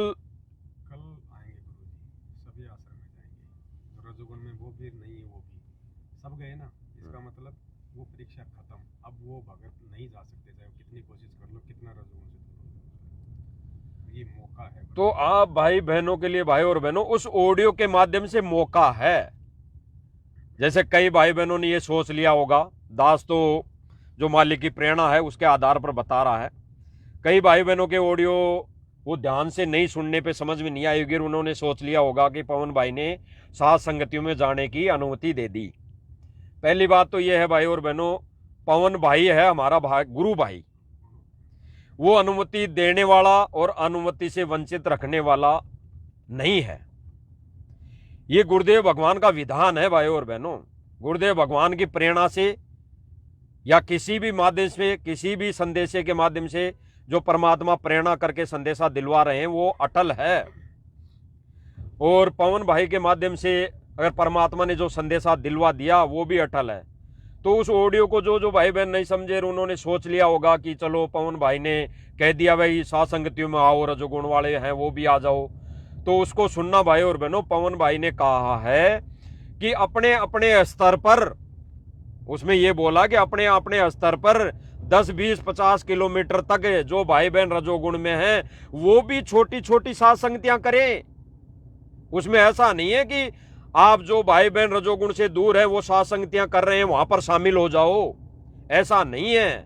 कल आएंगे गुरुजी, सभी आश्रम में जाएंगे, जो रजोगुण में वो भी नहीं है, वो भी सब गए ना, इसका मतलब वो परीक्षा खत्म। अब वो भगत नहीं जा सकते, चाहे कितनी कोशिश कर लो, कितना रजोगुण से दूर हो। ये मौका है तो आप भाई बहनों के लिए, भाई और बहनों, उस ऑडियो के माध्यम से मौका है। जैसे कई भाई बहनों ने ये सोच लिया होगा, दास तो जो मालिक की प्रेरणा है उसके आधार पर बता रहा है, कई भाई बहनों के ऑडियो वो ध्यान से नहीं सुनने पे समझ में नहीं आएगी, उन्होंने सोच लिया होगा कि पवन भाई ने सात संगतियों में जाने की अनुमति दे दी। पहली बात तो यह है भाई और बहनों, पवन भाई है हमारा भाई, गुरु भाई, वो अनुमति देने वाला और अनुमति से वंचित रखने वाला नहीं है। ये गुरुदेव भगवान का विधान है भाई और बहनों। गुरुदेव भगवान की प्रेरणा से या किसी भी माध्यम से, किसी भी संदेशे के माध्यम से जो परमात्मा प्रेरणा करके संदेशा दिलवा रहे हैं वो अटल है। और पवन भाई के माध्यम से अगर परमात्मा ने जो संदेशा दिलवा दिया वो भी अटल है। तो उस ऑडियो को जो भाई बहन नहीं समझे, उन्होंने सोच लिया होगा कि चलो पवन भाई ने कह दिया भाई सात संगतियों में आओ, रजोगुण वाले हैं वो भी आ जाओ, तो उसको सुनना भाई और बहनों। पवन भाई ने कहा है कि अपने अपने स्तर पर, उसमें ये बोला कि अपने अपने स्तर पर 10, 20, 50 किलोमीटर तक जो भाई बहन रजोगुण में हैं वो भी छोटी छोटी सात संगतियां करें। उसमें ऐसा नहीं है कि आप जो भाई बहन रजोगुण से दूर है वो सात संगतियां कर रहे हैं वहां पर शामिल हो जाओ, ऐसा नहीं है।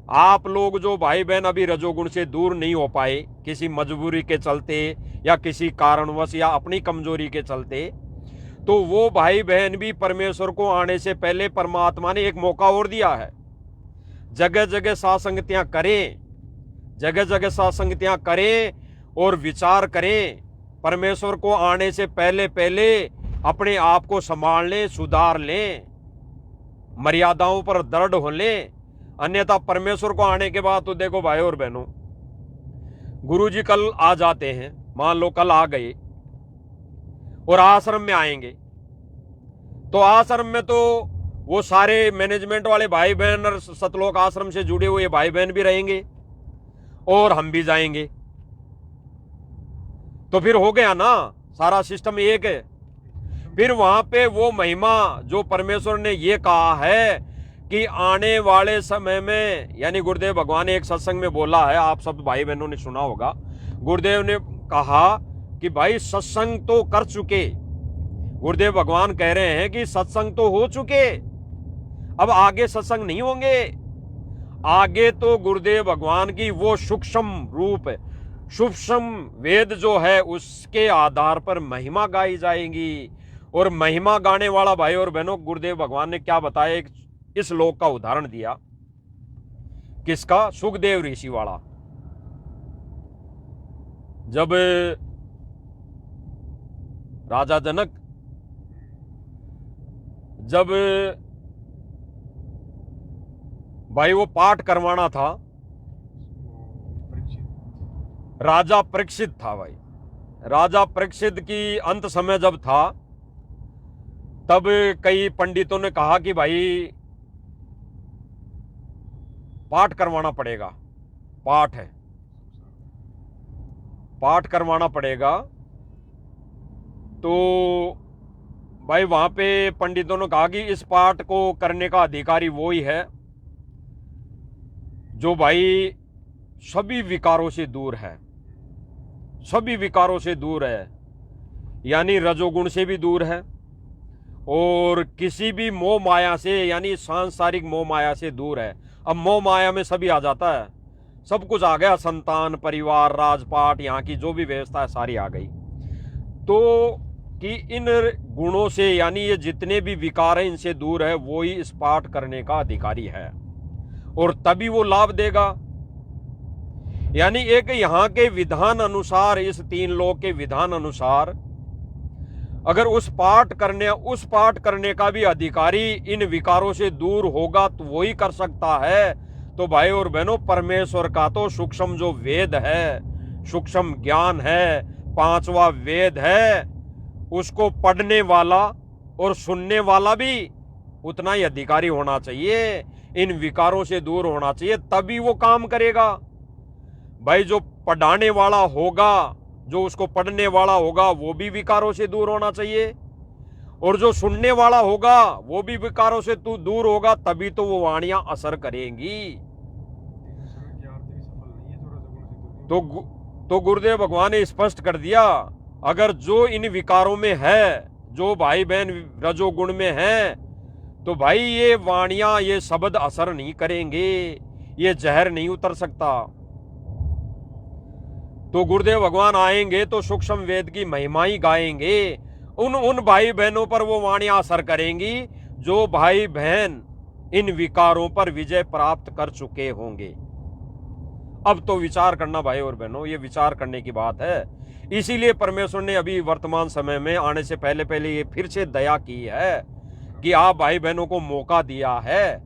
आप लोग जो भाई बहन अभी रजोगुण से दूर नहीं हो पाए, किसी मजबूरी के चलते या किसी कारणवश या अपनी कमजोरी के चलते, तो वो भाई बहन भी परमेश्वर को आने से पहले परमात्मा ने एक मौका और दिया है। जगह जगह सात संगतियां करें, जगह जगह सात संगतियां करें और विचार करें, परमेश्वर को आने से पहले पहले अपने आप को संभाल लें, सुधार लें, मर्यादाओं पर दृढ़ हो लें। अन्यथा परमेश्वर को आने के बाद तो देखो भाई और बहनों, गुरुजी कल आ जाते हैं, मान लो कल आ गए और आश्रम में आएंगे, तो आश्रम में तो वो सारे मैनेजमेंट वाले भाई बहन और सतलोक आश्रम से जुड़े हुए भाई बहन भी रहेंगे और हम भी जाएंगे, तो फिर हो गया ना, सारा सिस्टम एक है। फिर वहां पे वो महिमा जो परमेश्वर ने ये कहा है कि आने वाले समय में, यानी गुरुदेव भगवान ने एक सत्संग में बोला है, आप सब भाई बहनों ने सुना होगा, गुरुदेव ने कहा कि भाई सत्संग तो कर चुके, गुरुदेव भगवान कह रहे हैं कि सत्संग तो हो चुके, अब आगे सत्संग नहीं होंगे। आगे तो गुरुदेव भगवान की वो सूक्ष्म रूप, सूक्ष्म वेद जो है उसके आधार पर महिमा गाई जाएगी। और महिमा गाने वाला भाई और बहनों, गुरुदेव भगवान ने क्या बताया, एक इस श्लोक का उदाहरण दिया, किसका, सुखदेव ऋषि वाला। जब राजा जनक जब भाई वो पाठ करवाना था, राजा परीक्षित था भाई। राजा परीक्षित की अंत समय जब था, तब कई पंडितों ने कहा कि भाई पाठ करवाना पड़ेगा, पाठ है, पाठ करवाना पड़ेगा। तो भाई वहां पे पंडितों ने कहा कि इस पाठ को करने का अधिकारी वो ही है जो भाई सभी विकारों से दूर है, सभी विकारों से दूर है, यानी रजोगुण से भी दूर है और किसी भी मोह माया से, यानी सांसारिक मोह माया से दूर है। अब मोह माया में सभी आ जाता है, सब कुछ आ गया, संतान, परिवार, राजपाट, यहाँ की जो भी व्यवस्था है सारी आ गई। तो कि इन गुणों से, यानी ये जितने भी विकार हैं इनसे दूर है, वो ही इस पाठ करने का अधिकारी है और तभी वो लाभ देगा। यानी एक यहाँ के विधान अनुसार, इस 3 लोक के विधान अनुसार, अगर उस पाठ करने का भी अधिकारी इन विकारों से दूर होगा तो वो ही कर सकता है। तो भाई और बहनों, परमेश्वर का तो सूक्ष्म जो वेद है, सूक्ष्म ज्ञान है, 5वां वेद है, उसको पढ़ने वाला और सुनने वाला भी उतना ही अधिकारी होना चाहिए, इन विकारों से दूर होना चाहिए, तभी वो काम करेगा। भाई जो पढ़ाने वाला होगा, जो उसको पढ़ने वाला होगा, वो भी विकारों से दूर होना चाहिए, और जो सुनने वाला होगा वो भी विकारों से दूर होगा, तभी तो वो वाणियां असर करेंगी। तो गुरुदेव भगवान ने स्पष्ट कर दिया, अगर जो इन विकारों में है, जो भाई बहन रजोगुण में है, तो भाई ये वाणियां, ये शब्द असर नहीं करेंगे, ये जहर नहीं उतर सकता। तो गुरुदेव भगवान आएंगे तो सूक्ष्म वेद की महिमा ही गाएंगे, उन भाई बहनों पर वो वाणियां असर करेंगी जो भाई बहन इन विकारों पर विजय प्राप्त कर चुके होंगे। अब तो विचार करना भाई और बहनों, ये विचार करने की बात है। इसीलिए परमेश्वर ने अभी वर्तमान समय में आने से पहले पहले ये फिर से दया की है कि आप भाई बहनों को मौका दिया है।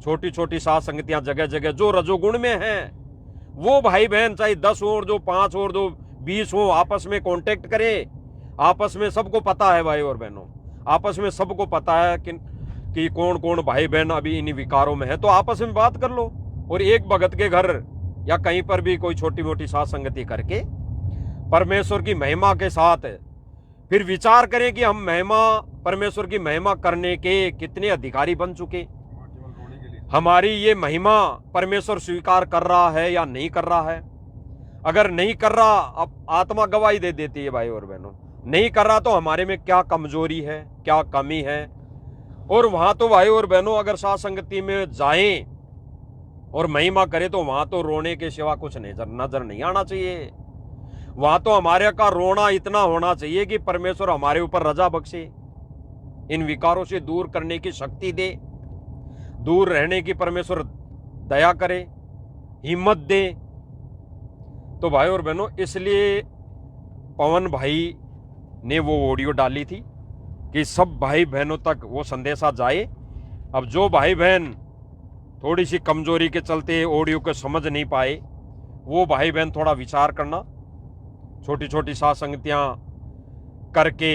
छोटी छोटी साथ संगतियां जगह जगह जो रजोगुण में हैं, वो भाई बहन चाहे 10 हो और जो 5 हो और जो 20 हो, आपस में कांटेक्ट करें। आपस में सबको पता है भाई और बहनों, आपस में सबको पता है कि कौन कौन भाई बहन अभी इन विकारों में है, तो आपस में बात कर लो और एक भगत के घर या कहीं पर भी कोई छोटी मोटी साथ संगति करके परमेश्वर की महिमा के साथ फिर विचार करें कि हम महिमा, परमेश्वर की महिमा करने के कितने अधिकारी बन चुके। हमारी ये महिमा परमेश्वर स्वीकार कर रहा है या नहीं कर रहा है। अगर नहीं कर रहा, अब आत्मा गवाही दे देती है भाई और बहनों, नहीं कर रहा तो हमारे में क्या कमजोरी है, क्या कमी है। और वहां तो भाई और बहनों अगर साथ संगति में जाएं और महिमा करें तो वहां तो रोने के सिवा कुछ नजर नहीं आना चाहिए। वहां तो हमारे का रोना इतना होना चाहिए कि परमेश्वर हमारे ऊपर रजा बख्शे, इन विकारों से दूर करने की शक्ति दे, दूर रहने की परमेश्वर दया करे, हिम्मत दे। तो भाई और बहनों, इसलिए पवन भाई ने वो ऑडियो डाली थी कि सब भाई बहनों तक वो संदेशा जाए। अब जो भाई बहन थोड़ी सी कमजोरी के चलते ऑडियो को समझ नहीं पाए, वो भाई बहन थोड़ा विचार करना, छोटी छोटी साथ संगतियां करके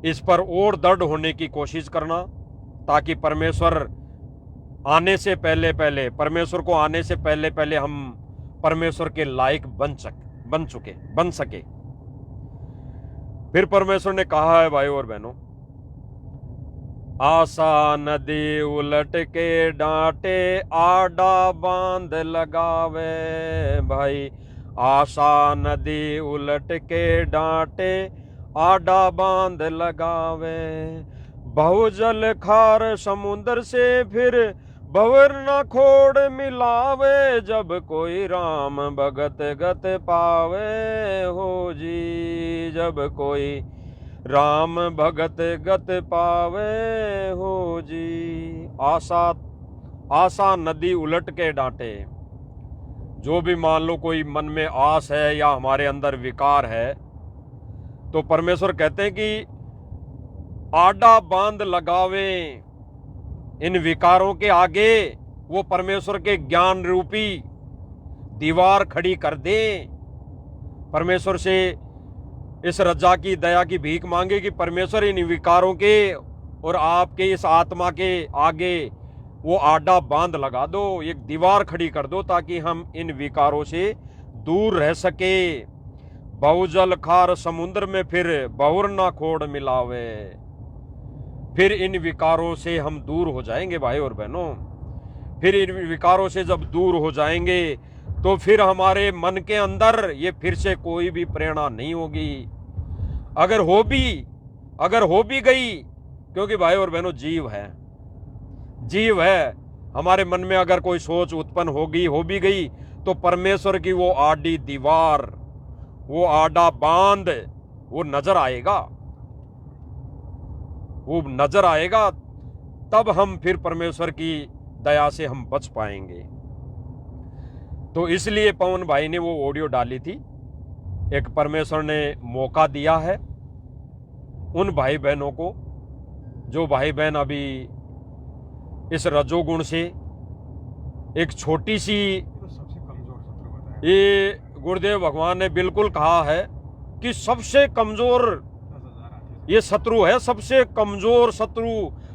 इस पर और दृढ़ होने की कोशिश करना, ताकि परमेश्वर आने से पहले पहले, परमेश्वर को आने से पहले पहले हम परमेश्वर के लायक बन सके। फिर परमेश्वर ने कहा है भाई और बहनों, आशा नदी उलट के डांटे, आडा बांध लगावे भाई। आशा नदी उलट के डांटे, आडा बांध लगावे। बहुजल खार समुद्र से फिर भंवर न खोड़ मिलावे। जब कोई राम भगत गत पावे हो जी, जब कोई राम भगत गत पावे हो जी। आशा नदी उलट के डांटे। जो भी मान लो कोई मन में आस है या हमारे अंदर विकार है, तो परमेश्वर कहते हैं कि आडा बांध लगावे, इन विकारों के आगे वो परमेश्वर के ज्ञान रूपी दीवार खड़ी कर दे, परमेश्वर से इस रजा की दया की भीख मांगे कि परमेश्वर इन विकारों के और आपके इस आत्मा के आगे वो आडा बांध लगा दो, एक दीवार खड़ी कर दो, ताकि हम इन विकारों से दूर रह सके। बहुजल खार समुद्र में फिर बहुर ना खोड़ मिलावे। फिर इन विकारों से हम दूर हो जाएंगे भाई और बहनों। फिर इन विकारों से जब दूर हो जाएंगे तो फिर हमारे मन के अंदर ये फिर से कोई भी प्रेरणा नहीं होगी। अगर हो भी गई, क्योंकि भाई और बहनों जीव है, हमारे मन में अगर कोई सोच उत्पन्न हो भी गई, तो परमेश्वर की वो आडी दीवार, वो आडा बांध वो नजर आएगा, तब हम फिर परमेश्वर की दया से हम बच पाएंगे। तो इसलिए पवन भाई ने वो ऑडियो डाली थी। एक परमेश्वर ने मौका दिया है उन भाई बहनों को, जो भाई बहन अभी इस रजोगुण से एक छोटी सी, तो सबसे कमजोर शत्रु बताया। ये गुरुदेव भगवान ने बिल्कुल कहा है कि सबसे कमजोर 10,000 आते ये शत्रु है, सबसे कमजोर शत्रु,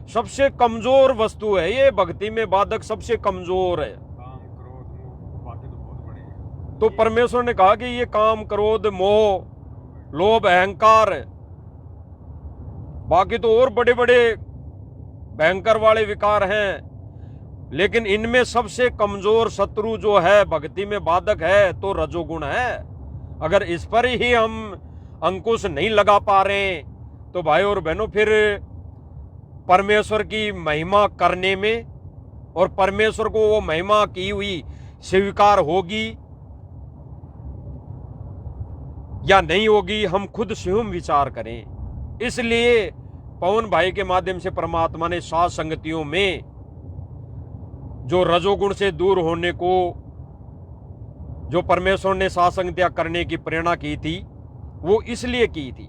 सबसे कमजोर वस्तु है ये भक्ति में बाधक, सबसे कमजोर है। काम क्रोध मोह बातें तो बहुत बड़े हैं। तो परमेश्वर ने कहा कि ये काम क्रोध मोह लोभ अहंकार, बाकी तो और बड़े बड़े भयंकर वाले विकार हैं, लेकिन इनमें सबसे कमजोर शत्रु जो है भक्ति में बाधक है तो रजोगुण है। अगर इस पर ही हम अंकुश नहीं लगा पा रहे तो भाई और बहनों फिर परमेश्वर की महिमा करने में और परमेश्वर को वो महिमा की हुई स्वीकार होगी या नहीं होगी, हम खुद स्वयं विचार करें। इसलिए पवन भाई के माध्यम से परमात्मा ने सात संगतियों में जो रजोगुण से दूर होने को जो परमेश्वर ने सात संगतियां करने की प्रेरणा की थी, वो इसलिए की थी।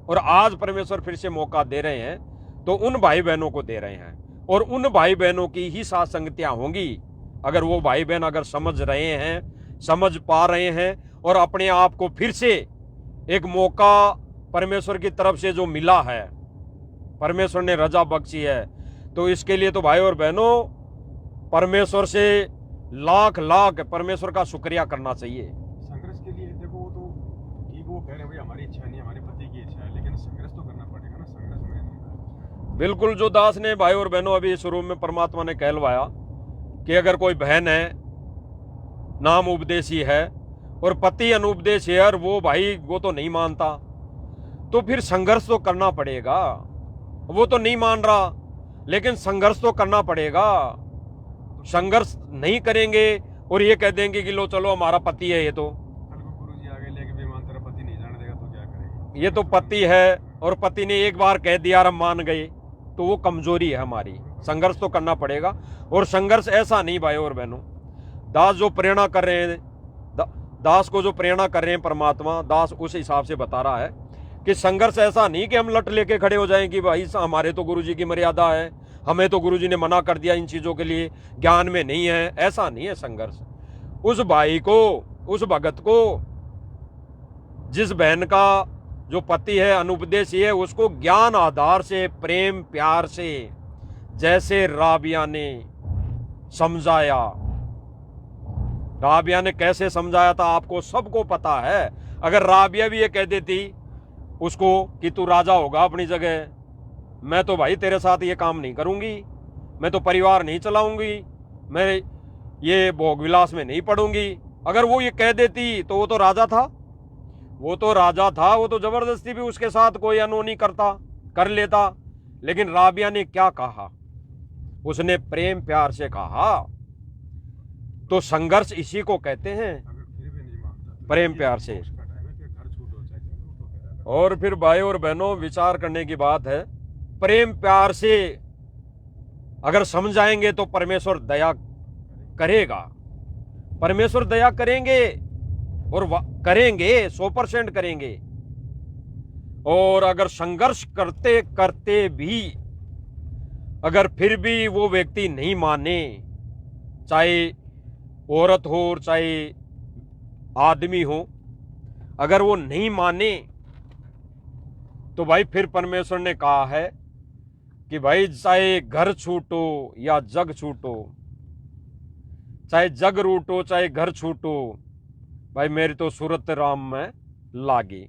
और आज परमेश्वर फिर से मौका दे रहे हैं तो उन भाई बहनों को दे रहे हैं, और उन भाई बहनों की ही सात संगतियां होंगी अगर वो भाई बहन अगर समझ रहे हैं, समझ पा रहे हैं, और अपने आप को फिर से एक मौका परमेश्वर की तरफ से जो मिला है, परमेश्वर ने रजा बख्शी है, तो इसके लिए तो भाई और बहनों परमेश्वर से लाख लाख परमेश्वर का शुक्रिया करना चाहिए। संघर्ष के लिए देखो, वो तो ठीक, वो कह रहे हैं भाई हमारी इच्छा नहीं, हमारे पति की इच्छा है, लेकिन संघर्ष तो करना पड़ेगा ना। संघर्ष में बिल्कुल, जो दास ने भाई और बहनों अभी इस रूम में परमात्मा ने कहलवाया कि अगर कोई बहन है नाम उपदेशी है और पति अनुपदेश है, और वो भाई वो तो नहीं मानता, तो फिर संघर्ष तो करना पड़ेगा। वो तो नहीं मान रहा, लेकिन संघर्ष तो करना पड़ेगा। संघर्ष नहीं करेंगे और ये कह देंगे कि लो चलो हमारा पति है, ये तो कल को गुरु जी आगे लेके बेईमान तेरा पति नहीं जाने देगा तो क्या करेंगे? ये तो पति है और पति ने एक बार कह दिया और हम मान गए, तो वो कमजोरी है हमारी। संघर्ष तो करना पड़ेगा। और संघर्ष ऐसा नहीं भाई और बहनों, दास जो प्रेरणा कर रहे हैं, दास को जो प्रेरणा कर रहे हैं परमात्मा, दास उस हिसाब से बता रहा है कि संघर्ष ऐसा नहीं कि हम लट लेके खड़े हो जाएं कि भाई हमारे तो गुरुजी की मर्यादा है, हमें तो गुरुजी ने मना कर दिया इन चीजों के लिए, ज्ञान में नहीं है, ऐसा नहीं है संघर्ष। उस भाई को, उस भगत को, जिस बहन का जो पति है अनुपदेशी है, उसको ज्ञान आधार से, प्रेम प्यार से, जैसे राबिया ने समझाया। राबिया ने कैसे समझाया था आपको सबको पता है। अगर राबिया भी ये कह देती उसको कि तू राजा होगा अपनी जगह, मैं तो भाई तेरे साथ ये काम नहीं करूंगी, मैं तो परिवार नहीं चलाऊंगी, मैं ये भोग विलास में नहीं पड़ूंगी, अगर वो ये कह देती तो वो तो राजा था, वो तो राजा था, वो तो जबरदस्ती भी उसके साथ कोई अनहोनी कर लेता। लेकिन राबिया ने क्या कहा? उसने प्रेम प्यार से कहा। तो संघर्ष इसी को कहते हैं, अगर फिर भी नहीं मानता तो प्रेम प्यार से। उसका टाइम है कि घर छूटो चाहे चलो, तो फिर अगर और फिर भाई और बहनों विचार करने की बात है, प्रेम प्यार से अगर समझाएंगे तो परमेश्वर दया करेगा, परमेश्वर दया करेंगे और करेंगे 100% करेंगे। और अगर संघर्ष करते करते भी अगर फिर भी वो व्यक्ति नहीं माने, चाहे औरत हो और चाहे आदमी हो, अगर वो नहीं माने तो भाई फिर परमेश्वर ने कहा है कि भाई चाहे घर छूटो या जग छूटो, चाहे जग रूटो चाहे घर छूटो, भाई मेरी तो सूरत राम में लागी।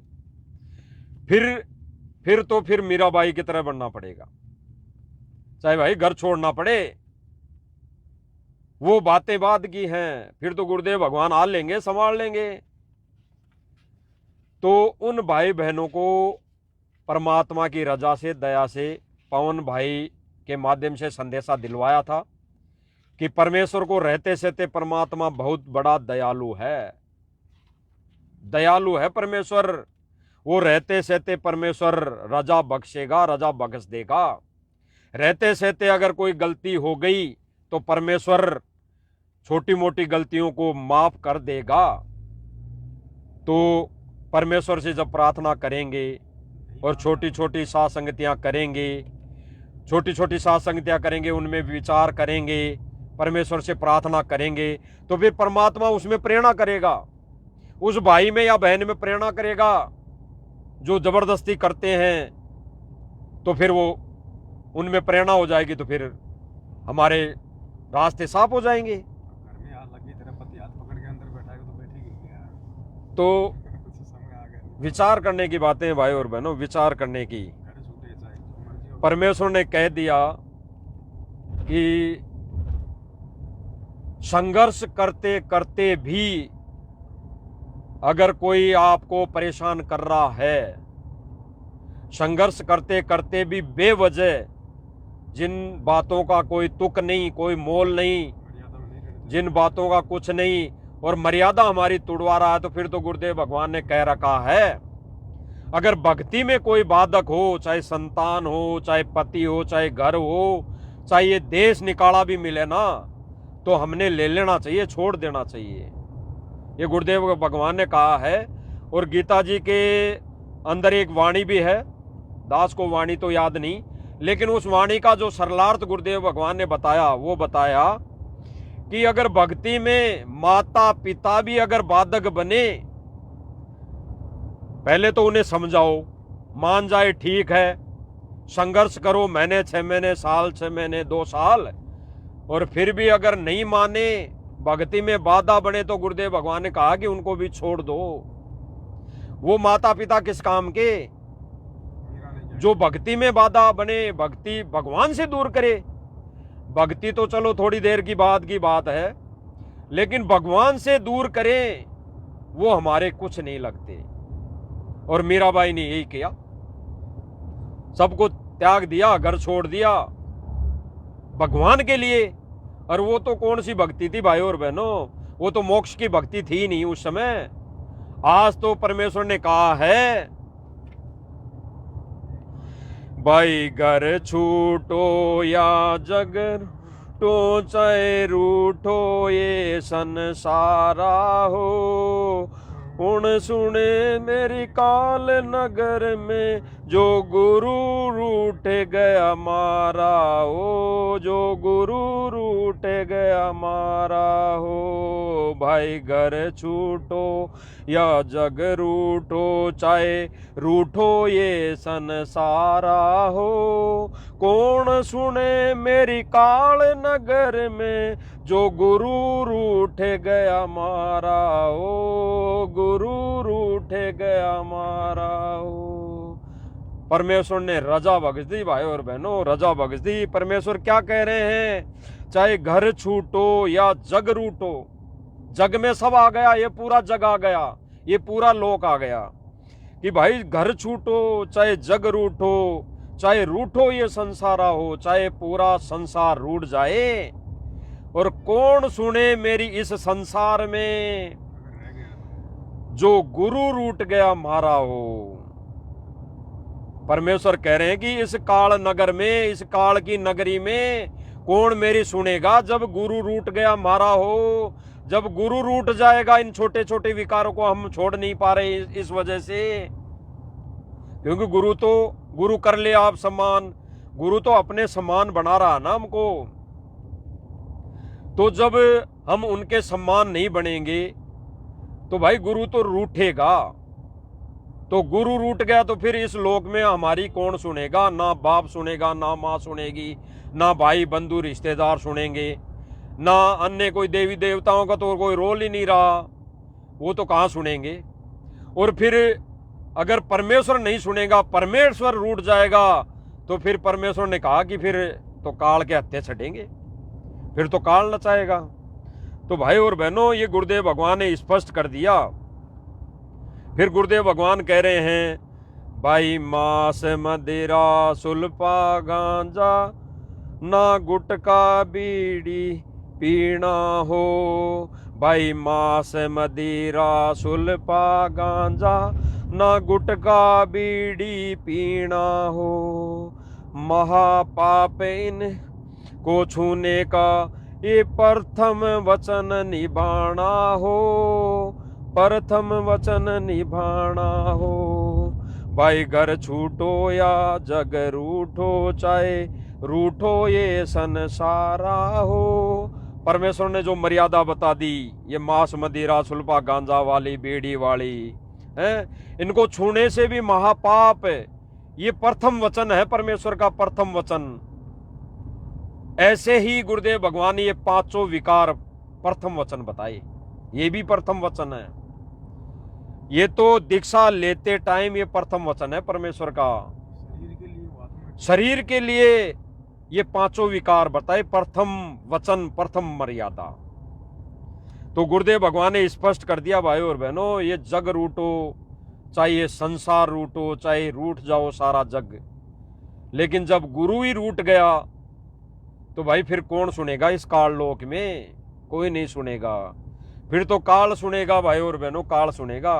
फिर मीराबाई की तरह बनना पड़ेगा, चाहे भाई घर छोड़ना पड़े। वो बातें बाद की हैं, फिर तो गुरुदेव भगवान आ लेंगे, संभाल लेंगे। तो उन भाई बहनों को परमात्मा की रजा से, दया से पवन भाई के माध्यम से संदेशा दिलवाया था कि परमेश्वर को रहते सहते परमात्मा बहुत बड़ा दयालु है। दयालु है परमेश्वर, वो रहते सहते परमेश्वर रजा बख्शेगा, रजा बख्श देगा। रहते सहते अगर कोई गलती हो गई तो परमेश्वर छोटी मोटी गलतियों को माफ कर देगा। तो परमेश्वर से जब प्रार्थना करेंगे और छोटी छोटी साथ संगतियां करेंगे, छोटी छोटी साथ संगतियां करेंगे, उनमें विचार करेंगे, परमेश्वर से प्रार्थना करेंगे, तो फिर परमात्मा उसमें प्रेरणा करेगा, उस भाई में या बहन में प्रेरणा करेगा। जो जबरदस्ती करते हैं तो फिर वो उनमें प्रेरणा हो जाएगी, तो फिर हमारे रास्ते साफ हो जाएंगे। घर में हाथ लगी, तेरा पति हाथ पकड़ के अंदर बैठा है तो बैठेगी क्या? तो समय आ गया। विचार करने की बातें हैं भाई और बहनों, विचार करने की। घर छूटे चाहे जो मर्जी हो। परमेश्वर ने कह दिया कि संघर्ष करते करते भी अगर कोई आपको परेशान कर रहा है, संघर्ष करते करते भी बेवजह जिन बातों का कोई तुक नहीं, कोई मोल नहीं, मर्यादा में नहीं रहना जिन बातों का कुछ नहीं, और मर्यादा हमारी तुड़वा रहा है, तो फिर तो गुरुदेव भगवान ने कह रखा है अगर भक्ति में कोई बाधक हो, चाहे संतान हो, चाहे पति हो, चाहे घर हो, चाहे ये देश निकाला भी मिले ना, तो हमने ले लेना चाहिए, छोड़ देना चाहिए। ये गुरुदेव भगवान ने कहा है। और गीता जी के अंदर एक वाणी भी है, दास को वाणी तो याद नहीं, लेकिन उस वाणी का जो सरलार्थ गुरुदेव भगवान ने बताया, वो बताया कि अगर भक्ति में माता पिता भी अगर बाधक बने, पहले तो उन्हें समझाओ, मान जाए ठीक है, संघर्ष करो, महीने 6 महीने, साल 6 महीने, 2 साल, और फिर भी अगर नहीं माने, भक्ति में बाधा बने, तो गुरुदेव भगवान ने कहा कि उनको भी छोड़ दो। वो माता पिता किस काम के? मेरा नहीं जाएगा। जो भक्ति में बाधा बने, भक्ति भगवान से दूर करे। भक्ति तो चलो थोड़ी देर की बात है, लेकिन भगवान से दूर करें वो हमारे कुछ नहीं लगते। और मीराबाई ने यही किया, सबको त्याग दिया, घर छोड़ दिया भगवान के लिए। और वो तो कौन सी भक्ति थी भाई और बहनों, वो तो मोक्ष की भक्ति थी नहीं उस समय। आज तो परमेश्वर ने कहा है भाई घर छूटो या जग रूठो, चाहे रूठो ये संसारा हो, उन सुने मेरी काल नगर में जो गुरु रूठ गया मारा हो, जो गुरु रूठ गया मारा हो। भाई घर छूटो या जग रूठो, चाहे रूठो ये संसारा हो, कौन सुने मेरी काल नगर में जो गुरु रूठ गया मारा हो, गुरु रूठ गया मारा हो। परमेश्वर ने रजा बख्श दी भाई और बहनों, रजा बख्श दी। परमेश्वर क्या कह रहे हैं? चाहे घर छूटो या जग रूठो, जग में सब आ गया, ये पूरा जग आ गया, ये पूरा लोक आ गया कि भाई घर छूटो, चाहे जग रूठो, चाहे रूठो ये संसारा हो, चाहे पूरा संसार रूठ जाए, और कौन सुने मेरी इस संसार में अगर रह गया तो जो गुरु रूठ गया मारा हो। परमेश्वर कह रहे हैं कि इस काल नगर में, इस काल की नगरी में कौन मेरी सुनेगा जब गुरु रूठ गया मारा हो। जब गुरु रूठ जाएगा, इन छोटे छोटे विकारों को हम छोड़ नहीं पा रहे इस वजह से, क्योंकि गुरु कर ले आप सम्मान, गुरु तो अपने सम्मान बना रहा ना हमको। तो जब हम उनके सम्मान नहीं बनेंगे तो भाई गुरु तो रूठेगा, तो गुरु रूठ गया तो फिर इस लोक में हमारी कौन सुनेगा? ना बाप सुनेगा, ना माँ सुनेगी, ना भाई बंधु रिश्तेदार सुनेंगे, ना अन्य कोई देवी देवताओं का तो कोई रोल ही नहीं रहा, वो तो कहाँ सुनेंगे। और फिर अगर परमेश्वर नहीं सुनेगा, परमेश्वर रूठ जाएगा, तो फिर परमेश्वर ने कहा कि फिर तो काल के हत्थे छटेंगे, फिर तो काल नचाएगा। तो भाई और बहनों, ये गुरुदेव भगवान ने स्पष्ट कर दिया। फिर गुरुदेव भगवान कह रहे हैं, भाई मांस मदिरा सुल्फा गांजा, ना गुटका बीड़ी पीना हो। भाई मांस मदिरा सुल्फा गांजा, ना गुटका बीड़ी पीना हो। महापाप इन को छूने का ये प्रथम वचन निभाना हो, प्रथम वचन निभाना हो। भाई घर छूटो या जग रूठो, चाहे रूठो ये संसारा हो। परमेश्वर ने जो मर्यादा बता दी, ये मांस मदिरा सुल्फा गांजा वाली बीड़ी वाली है, इनको छूने से भी महापाप है। ये प्रथम वचन है, परमेश्वर का प्रथम वचन। ऐसे ही गुरुदेव भगवान ने ये पांचों विकार प्रथम वचन बताए, ये भी प्रथम वचन है। ये तो दीक्षा लेते टाइम ये प्रथम वचन है परमेश्वर का। शरीर के लिए ये पांचों विकार बताए, प्रथम वचन, प्रथम मर्यादा। तो गुरुदेव भगवान ने स्पष्ट कर दिया, भाई और बहनों, ये जग रूठो, चाहे ये संसार रूठो, चाहे रूठ जाओ सारा जग, लेकिन जब गुरु ही रूठ गया तो भाई फिर कौन सुनेगा इस काल लोक में? कोई नहीं सुनेगा। फिर तो काल सुनेगा भाई और बहनों, काल सुनेगा।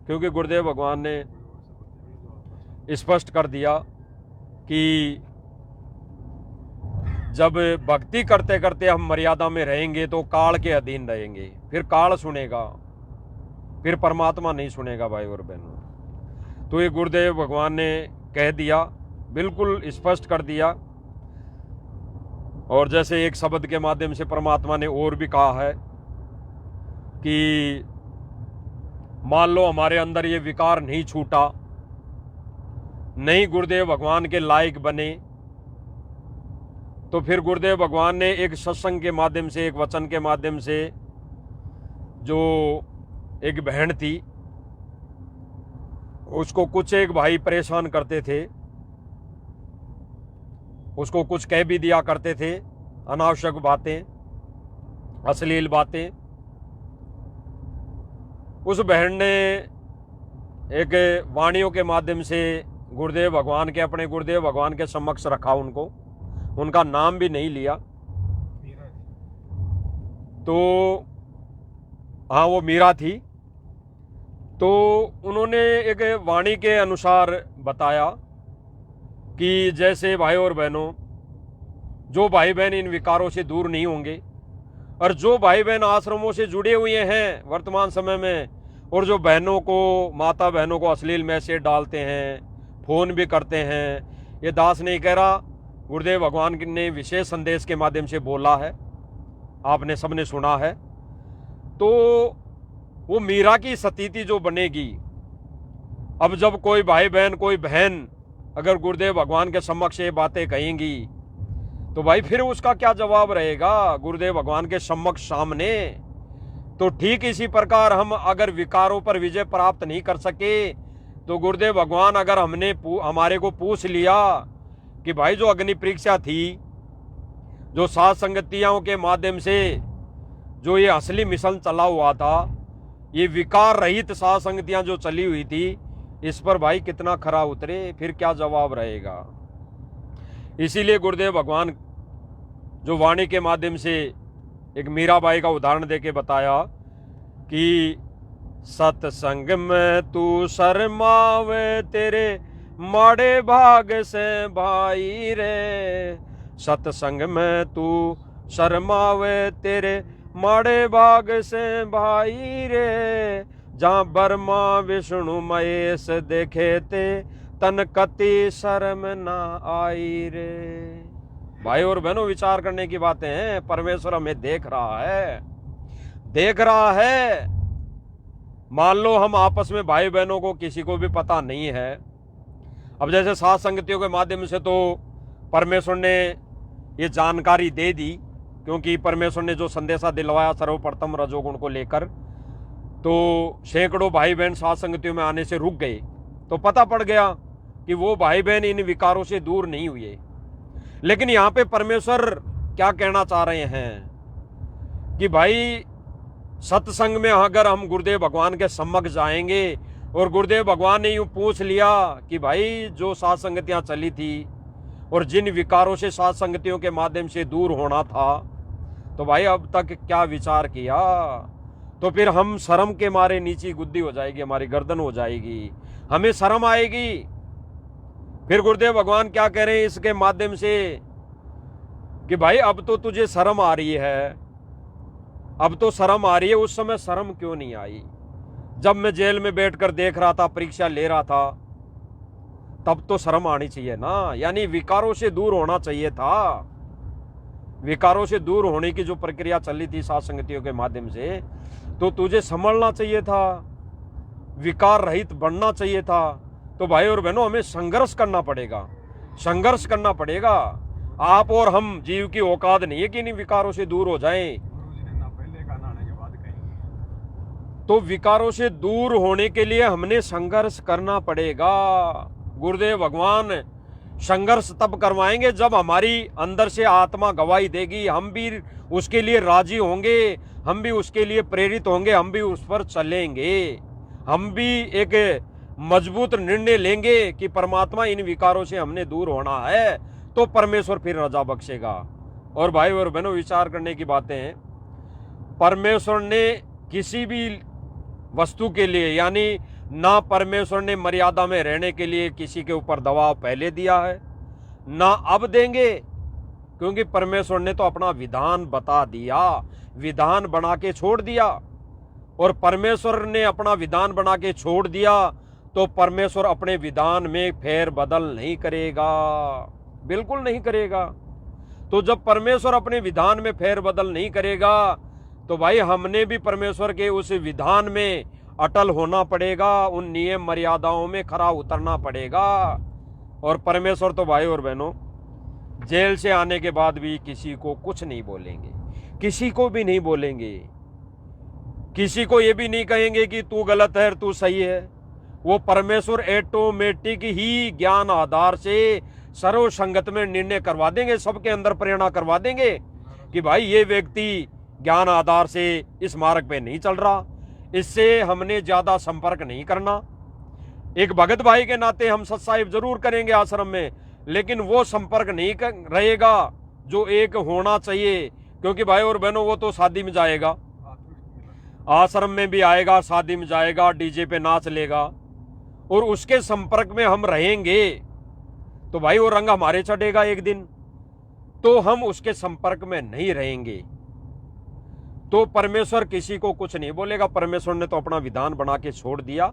क्योंकि गुरुदेव भगवान ने स्पष्ट कर दिया कि जब भक्ति करते करते हम मर्यादा में रहेंगे तो काल के अधीन रहेंगे, फिर काल सुनेगा, फिर परमात्मा नहीं सुनेगा भाई और बहनों। तो ये गुरुदेव भगवान ने कह दिया, बिल्कुल स्पष्ट कर दिया। और जैसे एक शब्द के माध्यम से परमात्मा ने और भी कहा है कि मान लो हमारे अंदर ये विकार नहीं छूटा, नहीं गुरुदेव भगवान के लायक बने, तो फिर गुरुदेव भगवान ने एक सत्संग के माध्यम से, एक वचन के माध्यम से, जो एक बहन थी उसको कुछ एक भाई परेशान करते थे, उसको कुछ कह भी दिया करते थे, अनावश्यक बातें, अश्लील बातें। उस बहन ने एक वाणियों के माध्यम से गुरुदेव भगवान के, अपने गुरुदेव भगवान के समक्ष रखा उनको, उनका नाम भी नहीं लिया। तो हाँ, वो मीरा थी। तो उन्होंने एक वाणी के अनुसार बताया कि जैसे भाई और बहनों, जो भाई बहन इन विकारों से दूर नहीं होंगे, और जो भाई बहन आश्रमों से जुड़े हुए हैं वर्तमान समय में, और जो बहनों को, माता बहनों को अश्लील मैसेज डालते हैं, फोन भी करते हैं, ये दास नहीं कह रहा, गुरुदेव भगवान ने विशेष संदेश के माध्यम से बोला है, आपने सबने सुना है। तो वो मीरा की स्थिति जो बनेगी, अब जब कोई भाई बहन, कोई बहन अगर गुरुदेव भगवान के समक्ष ये बातें कहेंगी, तो भाई फिर उसका क्या जवाब रहेगा गुरुदेव भगवान के समक्ष सामने? तो ठीक इसी प्रकार हम अगर विकारों पर विजय प्राप्त नहीं कर सके, तो गुरुदेव भगवान अगर हमारे को पूछ लिया कि भाई जो अग्नि परीक्षा थी, जो सात संगतियों के माध्यम से जो ये असली मिशन चला हुआ था, ये विकार रहित सात संगतियां जो चली हुई थी, इस पर भाई कितना खरा उतरे, फिर क्या जवाब रहेगा? इसीलिए गुरुदेव भगवान जो वाणी के माध्यम से एक मीराबाई का उदाहरण देके बताया कि सत्संग में तू शर्मावे, तेरे माड़े भाग से भाई रे। सत्संग में तू शर्मावे, तेरे माड़े भाग से भाई रे। जहाँ ब्रह्मा विष्णु महेश देखे ते, तन कति शर्म ना आई रे। भाई और बहनों, विचार करने की बातें हैं। परमेश्वर हमें देख रहा है, देख रहा है। मान लो हम आपस में भाई बहनों को किसी को भी पता नहीं है, अब जैसे सात संगतियों के माध्यम से तो परमेश्वर ने ये जानकारी दे दी, क्योंकि परमेश्वर ने जो संदेशा दिलवाया सर्वप्रथम रजोगुण को लेकर, तो सैकड़ों भाई बहन सात संगतियों में आने से रुक गए। तो पता पड़ गया कि वो भाई बहन इन विकारों से दूर नहीं हुए। लेकिन यहाँ पे परमेश्वर क्या कहना चाह रहे हैं कि भाई सत्संग में अगर हम गुरुदेव भगवान के सम्मुख जाएंगे और गुरुदेव भगवान ने यूं पूछ लिया कि भाई जो सात संगतियां चली थी और जिन विकारों से सात संगतियों के माध्यम से दूर होना था, तो भाई अब तक क्या विचार किया, तो फिर हम शर्म के मारे नीची गुद्दी हो जाएगी, हमारी गर्दन हो जाएगी, हमें शर्म आएगी। फिर गुरुदेव भगवान क्या कह रहे हैं इसके माध्यम से कि भाई अब तो तुझे शर्म आ रही है, अब तो शर्म आ रही है, उस समय शर्म क्यों नहीं आई जब मैं जेल में बैठकर देख रहा था, परीक्षा ले रहा था, तब तो शर्म आनी चाहिए ना। यानी विकारों से दूर होना चाहिए था। विकारों से दूर होने की जो प्रक्रिया चली थी सात संगतियों के माध्यम से, तो तुझे समझना चाहिए था, विकार रहित बनना चाहिए था। तो भाई और बहनों, हमें संघर्ष करना पड़ेगा, संघर्ष करना पड़ेगा। आप और हम जीव की औकात नहीं है कि इन विकारों से दूर हो जाएं। गुरुजी ने ना पहले का ना आने के बाद कहेंगे। तो विकारों से दूर होने के लिए हमने संघर्ष करना पड़ेगा। गुरुदेव भगवान संघर्ष तब करवाएंगे जब हमारी अंदर से आत्मा गवाही देगी, हम भी उसके लिए राजी होंगे, हम भी उसके लिए प्रेरित होंगे, हम भी उस पर चलेंगे, हम भी एक मजबूत निर्णय लेंगे कि परमात्मा इन विकारों से हमने दूर होना है, तो परमेश्वर फिर रजा बख्शेगा। और भाई और बहनों, विचार करने की बातें हैं। परमेश्वर ने किसी भी वस्तु के लिए, यानी ना परमेश्वर ने मर्यादा में रहने के लिए किसी के ऊपर दबाव पहले दिया है, ना अब देंगे, क्योंकि परमेश्वर ने तो अपना विधान बता दिया, विधान बना के छोड़ दिया। और परमेश्वर ने अपना विधान बना के छोड़ दिया तो परमेश्वर अपने विधान में फेर बदल नहीं करेगा, बिल्कुल नहीं करेगा। तो जब परमेश्वर अपने विधान में फेर बदल नहीं करेगा, तो भाई हमने भी परमेश्वर के उस विधान में अटल होना पड़ेगा, उन नियम मर्यादाओं में खरा उतरना पड़ेगा। और परमेश्वर तो भाई और बहनों जेल से आने के बाद भी किसी को कुछ नहीं बोलेंगे, किसी को भी नहीं बोलेंगे, किसी को ये भी नहीं कहेंगे कि तू गलत है तू सही है। वो परमेश्वर ऑटोमेटिक ही ज्ञान आधार से सर्व संगत में निर्णय करवा देंगे, सबके अंदर प्रेरणा करवा देंगे कि भाई ये व्यक्ति ज्ञान आधार से इस मार्ग पे नहीं चल रहा, इससे हमने ज्यादा संपर्क नहीं करना। एक भगत भाई के नाते हम सत्साहिब जरूर करेंगे आश्रम में, लेकिन वो संपर्क नहीं रहेगा जो एक होना चाहिए। क्योंकि भाई और बहनों, वो तो शादी में जाएगा, आश्रम में भी आएगा, शादी में जाएगा, डीजे पे नाच लेगा, और उसके संपर्क में हम रहेंगे तो भाई वो रंग हमारे चढ़ेगा एक दिन, तो हम उसके संपर्क में नहीं रहेंगे। तो परमेश्वर किसी को कुछ नहीं बोलेगा, परमेश्वर ने तो अपना विधान बना के छोड़ दिया।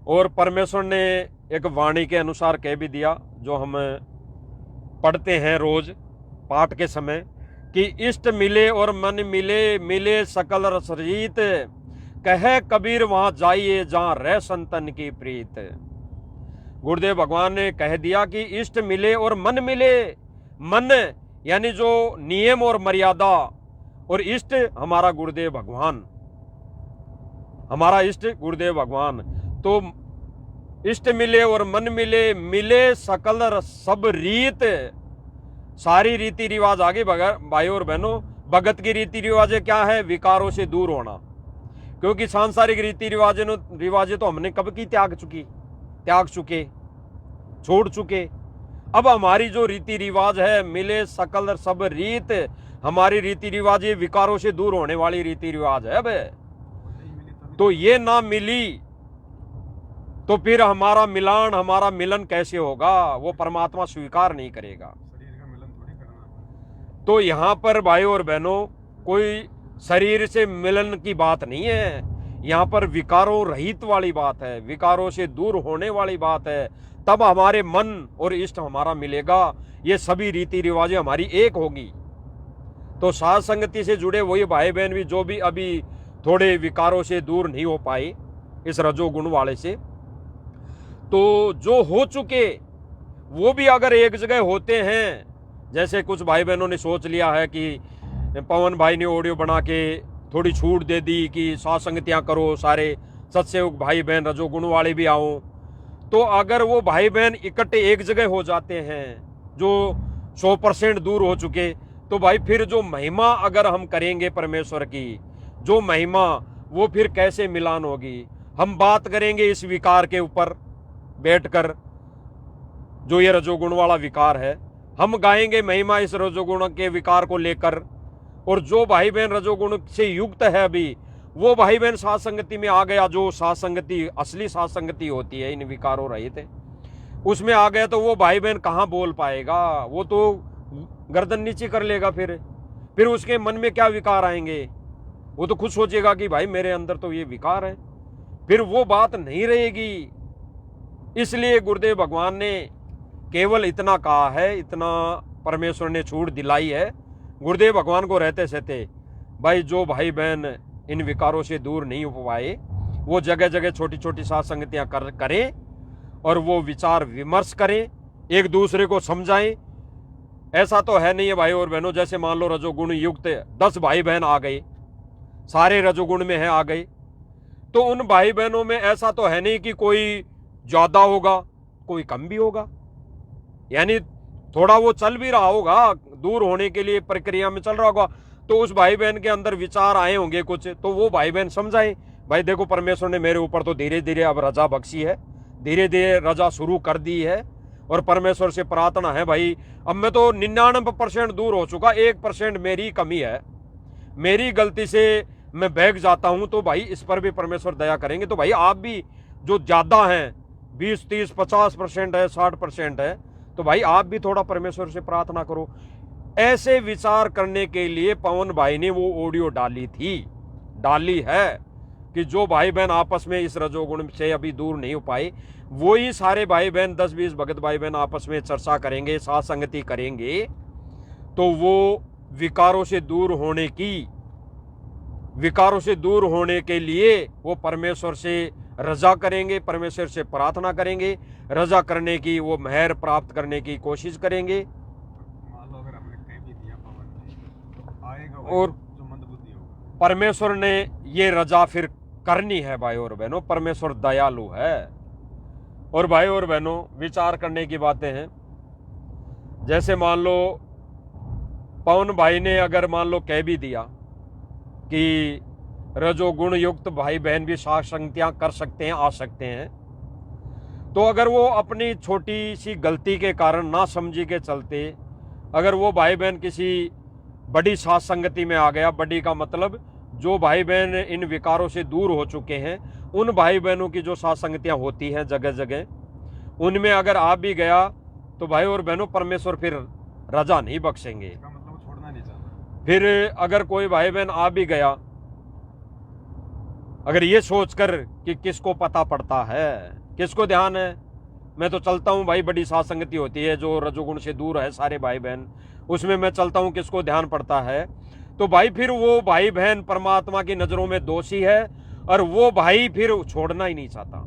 और परमेश्वर ने एक वाणी के अनुसार कह भी दिया, जो हम पढ़ते हैं रोज पाठ के समय, कि इष्ट मिले और मन मिले, मिले सकल रस रीत, कहे कबीर वहां जाइए जहां रह संतन की प्रीत। गुरुदेव भगवान ने कह दिया कि इष्ट मिले और मन मिले। मन यानी जो नियम और मर्यादा, और इष्ट हमारा गुरुदेव भगवान, हमारा इष्ट गुरुदेव भगवान। तो इष्ट मिले और मन मिले, मिले सकल सब रीत, सारी रीति रिवाज आगे भाई और बहनों। भगत की रीति रिवाजें क्या है? विकारों से दूर होना। क्योंकि सांसारिक रीति रिवाजें तो हमने कब की त्याग चुके, छोड़ चुके। अब हमारी जो रीति रिवाज है, मिले सकल सब रीत, हमारी रीति रिवाज ये विकारों से दूर होने वाली रीति रिवाज है। अब तो ये ना मिली तो फिर हमारा मिलान, हमारा मिलन कैसे होगा? वो परमात्मा स्वीकार नहीं करेगा। शरीर का मिलन थोड़ी करना। तो यहाँ पर भाई और बहनों, कोई शरीर से मिलन की बात नहीं है, यहाँ पर विकारों रहित वाली बात है, विकारों से दूर होने वाली बात है। तब हमारे मन और इष्ट हमारा मिलेगा, ये सभी रीति रिवाजें हमारी एक होगी। तो साथ संगति से जुड़े वही भाई बहन भी जो भी अभी थोड़े विकारों से दूर नहीं हो पाए इस रजोगुण वाले से, तो जो हो चुके वो भी अगर एक जगह होते हैं, जैसे कुछ भाई बहनों ने सोच लिया है कि पवन भाई ने ऑडियो बना के थोड़ी छूट दे दी कि सत्संगतियाँ करो, सारे सत्सेवक भाई बहन रजोगुण वाले भी आओ, तो अगर वो भाई बहन इकट्ठे एक जगह हो जाते हैं जो 100% दूर हो चुके, तो भाई फिर जो महिमा अगर हम करेंगे परमेश्वर की, जो महिमा, वो फिर कैसे मिलान होगी। हम बात करेंगे इस विकार के ऊपर बैठकर, जो ये रजोगुण वाला विकार है, हम गाएंगे महिमा इस रजोगुण के विकार को लेकर, और जो भाई बहन रजोगुण से युक्त है अभी, वो भाई बहन साथ संगति में आ गया, जो साथ संगति असली साथ संगति होती है इन विकारों रहित है, उसमें आ गया, तो वो भाई बहन कहाँ बोल पाएगा, वो तो गर्दन नीचे कर लेगा। फिर उसके मन में क्या विकार आएंगे, वो तो खुद सोचेगा कि भाई मेरे अंदर तो ये विकार है, फिर वो बात नहीं रहेगी। इसलिए गुरुदेव भगवान ने केवल इतना कहा है, इतना परमेश्वर ने छूट दिलाई है गुरुदेव भगवान को रहते सहते, भाई जो भाई बहन इन विकारों से दूर नहीं हो पाए, वो जगह जगह छोटी छोटी साथ संगतियाँ करें और वो विचार विमर्श करें, एक दूसरे को समझाएं। ऐसा तो है नहीं है भाई और बहनों, जैसे मान लो रजोगुण युक्त 10 भाई बहन आ गए, सारे रजोगुण में है आ गए, तो उन भाई बहनों में ऐसा तो है नहीं कि कोई ज्यादा होगा कोई कम भी होगा, यानी थोड़ा वो चल भी रहा होगा, दूर होने के लिए प्रक्रिया में चल रहा होगा, तो उस भाई बहन के अंदर विचार आए होंगे कुछ, तो वो भाई बहन समझाएं, भाई देखो परमेश्वर ने मेरे ऊपर तो धीरे धीरे अब रजा बख्शी है, धीरे धीरे रजा शुरू कर दी है, और परमेश्वर से प्रार्थना है भाई अब मैं तो 99% दूर हो चुका, 1% मेरी कमी है, मेरी गलती से मैं बहक जाता हूं, तो भाई इस पर भी परमेश्वर दया करेंगे। तो भाई आप भी जो ज्यादा हैं 20, 30, 50% है, 60% है, तो भाई आप भी थोड़ा परमेश्वर से प्रार्थना करो। ऐसे विचार करने के लिए पवन भाई ने वो ऑडियो डाली है कि जो भाई बहन आपस में इस रजोगुण से अभी दूर नहीं हो पाए, वही सारे भाई बहन 10-20 भगत भाई बहन आपस में चर्चा करेंगे, साथ संगति करेंगे, तो वो विकारों से दूर होने के लिए वो परमेश्वर से रजा करेंगे, परमेश्वर से प्रार्थना करेंगे, रजा करने की, वो मेहर प्राप्त करने की कोशिश करेंगे। मान लो अगर हमने कह भी दिया पवन ने, तो आएगा और जो मंदबुद्धि होगा। परमेश्वर ने ये रजा फिर करनी है भाई और बहनों, परमेश्वर दयालु है। और भाई और बहनों विचार करने की बातें हैं, जैसे मान लो पवन भाई ने अगर मान लो कह भी दिया कि रजोगुण युक्त भाई बहन भी साथ संगतियां कर सकते हैं, आ सकते हैं, तो अगर वो अपनी छोटी सी गलती के कारण ना समझी के चलते अगर वो भाई बहन किसी बड़ी साथ संगति में आ गया, बड़ी का मतलब जो भाई बहन इन विकारों से दूर हो चुके हैं, उन भाई बहनों की जो साथ संगतियां होती हैं जगह जगह, उनमें अगर आ भी गया, तो भाई और बहनों परमेश्वर फिर रजा नहीं बख्शेंगे। इसका मतलब वो छोड़ना नहीं चाहता। फिर अगर कोई भाई बहन आ भी गया, अगर ये सोचकर कि किसको पता पड़ता है, किसको ध्यान है, मैं तो चलता हूँ भाई, बड़ी साथ संगति होती है जो रजोगुण से दूर है सारे भाई बहन, उसमें मैं चलता हूँ, किसको ध्यान पड़ता है, तो भाई फिर वो भाई बहन परमात्मा की नजरों में दोषी है, और वो भाई फिर छोड़ना ही नहीं चाहता,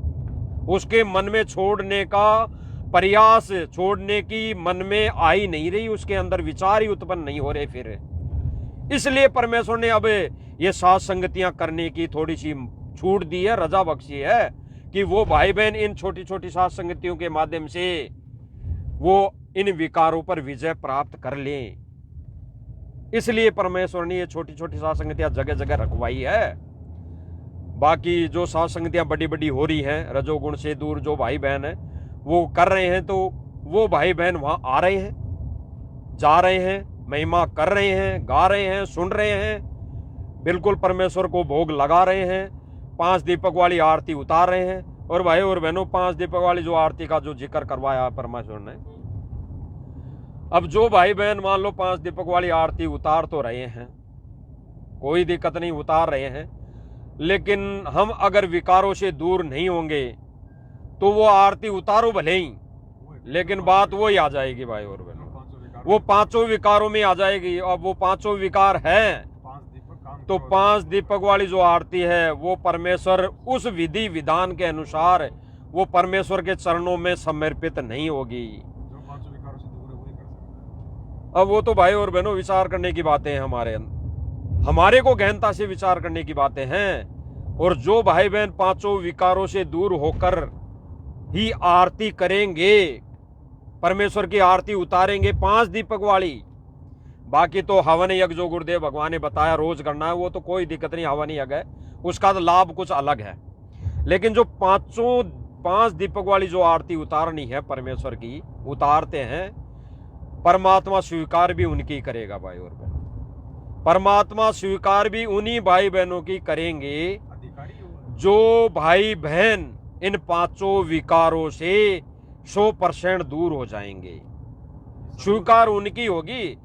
उसके मन में छोड़ने का प्रयास, छोड़ने की मन में आ ही नहीं रही, उसके अंदर विचार ही उत्पन्न नहीं हो रहे फिर। इसलिए परमेश्वर ने अब ये साथ संगतियां करने की थोड़ी सी छूट दी है, रजा बख्शी है कि वो भाई बहन इन छोटी छोटी साथ संगतियों के माध्यम से वो इन विकारों पर विजय प्राप्त कर लें। इसलिए परमेश्वर ने ये छोटी छोटी साथ संगतियां जगह जगह रखवाई है। बाकी जो साथ संगतियां बड़ी बड़ी हो रही हैं, रजोगुण से दूर जो भाई बहन है वो कर रहे हैं, तो वो भाई बहन वहां आ रहे हैं, जा रहे हैं, महिमा कर रहे हैं, गा रहे हैं, सुन रहे हैं, बिल्कुल परमेश्वर को भोग लगा रहे हैं, 5 दीपक वाली आरती उतार रहे हैं। और भाई और बहनों 5 दीपक वाली जो आरती का जो जिक्र करवाया परमेश्वर ने, अब जो भाई बहन मान लो 5 दीपक वाली आरती उतार तो रहे हैं, कोई दिक्कत नहीं, उतार रहे हैं, लेकिन हम अगर विकारों से दूर नहीं होंगे तो वो आरती उतारो भले ही, लेकिन बात वो ही आ जाएगी भाई और बहनों, वो 5 विकारों में आ जाएगी। अब वो 5 विकार हैं, 5 दीपक काम तो 5 दीपक वाली जो आरती है वो परमेश्वर उस विधि विधान के अनुसार वो परमेश्वर के चरणों में समर्पित नहीं होगी। जो 500 विकारों से दूर है वही कर सकता है। अब वो तो भाई और बहनों विचार करने की बातें हैं, हमारे को गहनता से विचार करने की बातें हैं। और जो भाई बहन 5 विकारों से दूर होकर ही आरती करेंगे, परमेश्वर की आरती उतारेंगे 5 दीपक वाली, बाकी तो हवन यज्ञ जो गुरुदेव भगवान ने बताया रोज करना है, वो तो कोई दिक्कत नहीं, हवन यज्ञ है, उसका तो लाभ कुछ अलग है। लेकिन जो 5 दीपक वाली जो आरती उतारनी है परमेश्वर की, उतारते हैं, परमात्मा स्वीकार भी उनकी करेगा भाई और बहन। परमात्मा स्वीकार भी उन्हीं भाई बहनों की करेंगे अधिकारी होगा। जो भाई बहन इन 5 विकारों से 100% दूर हो जाएंगे। स्वीकार उनकी होगी।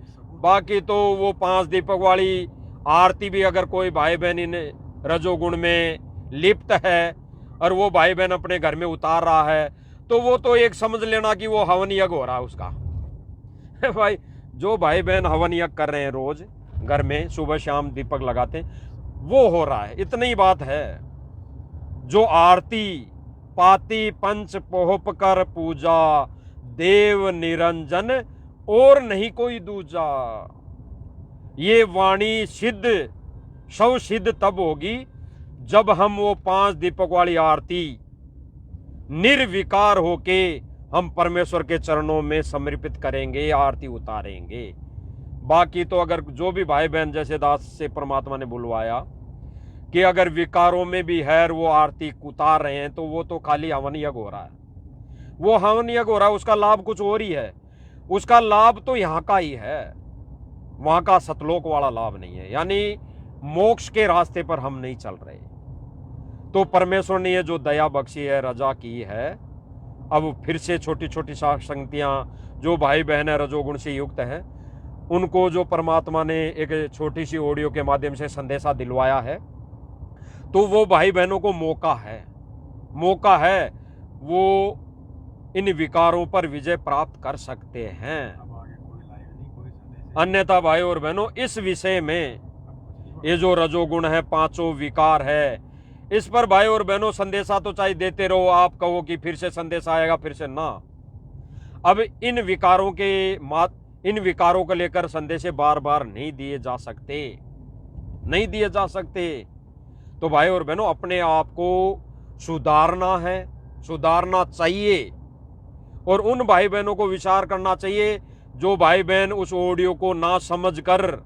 बाकी तो वो 5 दीपक वाली आरती भी अगर कोई भाई बहन इन रजोगुण में लिप्त है और वो भाई बहन अपने घर में उतार रहा है, तो वो तो एक समझ लेना कि वो हवन यज्ञ हो रहा है उसका। भाई जो भाई बहन हवन यज्ञ कर रहे हैं रोज घर में, सुबह शाम दीपक लगाते हैं, वो हो रहा है, इतनी बात है। जो आरती पाती पंच पोहप कर पूजा, देव निरंजन और नहीं कोई दूजा, ये वाणी सिद्ध सौ सिद्ध तब होगी जब हम वो 5 दीपक वाली आरती निर्विकार होके हम परमेश्वर के चरणों में समर्पित करेंगे, आरती उतारेंगे। बाकी तो अगर जो भी भाई बहन जैसे दास से परमात्मा ने बुलवाया कि अगर विकारों में भी है वो आरती उतार रहे हैं, तो वो तो खाली हवन यज्ञ हो रहा है, वो हवन यज्ञ हो रहा है, उसका लाभ कुछ और ही है। उसका लाभ तो यहाँ का ही है, वहां का सतलोक वाला लाभ नहीं है, यानी मोक्ष के रास्ते पर हम नहीं चल रहे। तो परमेश्वर ने ये जो दया बख्शी है, रजा की है, अब फिर से छोटी छोटी संगतियां जो भाई बहन है रजोगुण से युक्त है, उनको जो परमात्मा ने एक छोटी सी ऑडियो के माध्यम से संदेशा दिलवाया है, तो वो भाई बहनों को मौका है वो इन विकारों पर विजय प्राप्त कर सकते हैं। अब आगे कोई लाइव नहीं, कोई संदेश अन्यथा भाई और बहनों इस विषय में ये जो रजोगुण है, 5 विकार है, इस पर भाई और बहनों संदेशा तो चाहे देते रहो, आप कहो कि फिर से संदेश आएगा, फिर से ना। अब इन विकारों को लेकर संदेश बार बार नहीं दिए जा सकते। तो भाई और बहनों अपने आप को सुधारना चाहिए, और उन भाई बहनों को विचार करना चाहिए जो भाई बहन उस ऑडियो को ना समझकर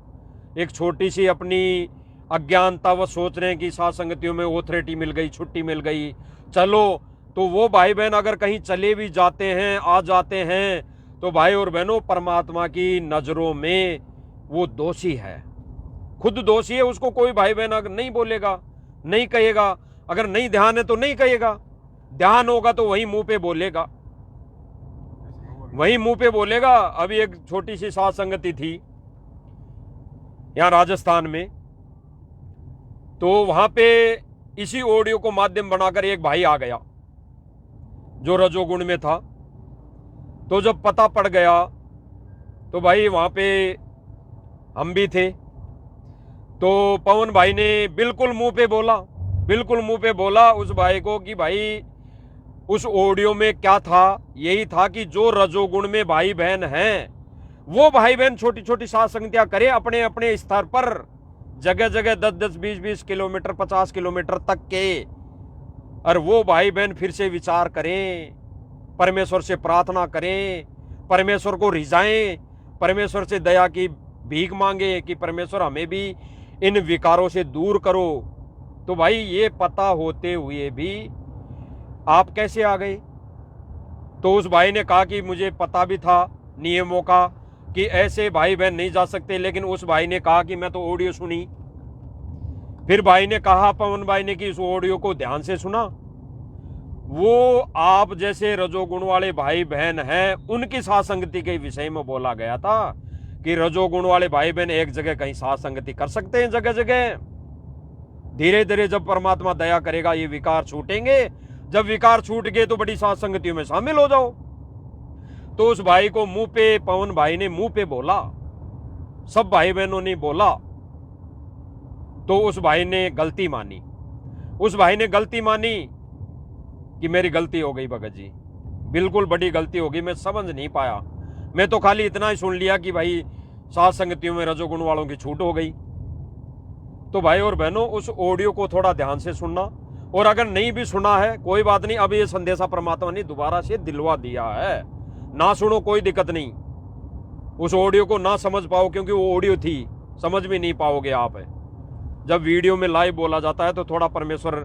एक छोटी सी अपनी अज्ञानता व सोच रहे हैं कि साथ संगतियों में ऑथोरिटी मिल गई, छुट्टी मिल गई, चलो। तो वो भाई बहन अगर कहीं चले भी जाते हैं, आ जाते हैं, तो भाई और बहनों परमात्मा की नजरों में वो दोषी है, खुद दोषी है। उसको कोई भाई बहन अगर नहीं बोलेगा, नहीं कहेगा, अगर नहीं ध्यान है तो नहीं कहेगा, ध्यान होगा तो वही मुंह पे बोलेगा। अभी एक छोटी सी साथ संगति थी यहां राजस्थान में, तो वहां पे इसी ऑडियो को माध्यम बनाकर एक भाई आ गया जो रजोगुण में था। तो जब पता पड़ गया तो भाई वहां पे हम भी थे, तो पवन भाई ने बिल्कुल मुंह पे बोला उस भाई को कि भाई उस ऑडियो में क्या था, यही था कि जो रजोगुण में भाई बहन हैं, वो भाई बहन छोटी छोटी साथ संगतियां करें अपने अपने स्तर पर, जगह जगह 10-10, 20-20 किलोमीटर, 50 किलोमीटर तक के, और वो भाई बहन फिर से विचार करें, परमेश्वर से प्रार्थना करें, परमेश्वर को रिझाएं, परमेश्वर से दया की भीख मांगे कि परमेश्वर हमें भी इन विकारों से दूर करो। तो भाई ये पता होते हुए भी आप कैसे आ गए? तो उस भाई ने कहा कि मुझे पता भी था नियमों का कि ऐसे भाई बहन नहीं जा सकते, लेकिन उस भाई ने कहा कि मैं तो ऑडियो सुनी। फिर भाई ने कहा, पवन भाई ने, कि इस ऑडियो को ध्यान से सुना, वो आप जैसे रजोगुण वाले भाई बहन हैं उनकी साथ संगति के विषय में बोला गया था कि रजोगुण वाले भाई बहन एक जगह कहीं साथ संगति कर सकते हैं, जगह जगह। धीरे धीरे जब परमात्मा दया करेगा ये विकार छूटेंगे, जब विकार छूट गए तो बड़ी साथ संगतियों में शामिल हो जाओ। तो उस भाई को मुंह पे, पवन भाई ने मुंह पे बोला, सब भाई बहनों ने बोला, तो उस भाई ने गलती मानी, उस भाई ने गलती मानी कि मेरी गलती हो गई भगत जी, बिल्कुल बड़ी गलती हो गई, मैं समझ नहीं पाया, मैं तो खाली इतना ही सुन लिया कि भाई सात संगतियों में रजोगुण वालों की छूट हो गई। तो भाई और बहनों, उस ऑडियो को थोड़ा ध्यान से सुनना, और अगर नहीं भी सुना है कोई बात नहीं, अब ये संदेशा परमात्मा ने दोबारा से दिलवा दिया है, ना सुनो कोई दिक्कत नहीं, उस ऑडियो को ना समझ पाओ क्योंकि वो ऑडियो थी, समझ भी नहीं पाओगे आप। जब वीडियो में लाइव बोला जाता है तो थोड़ा परमेश्वर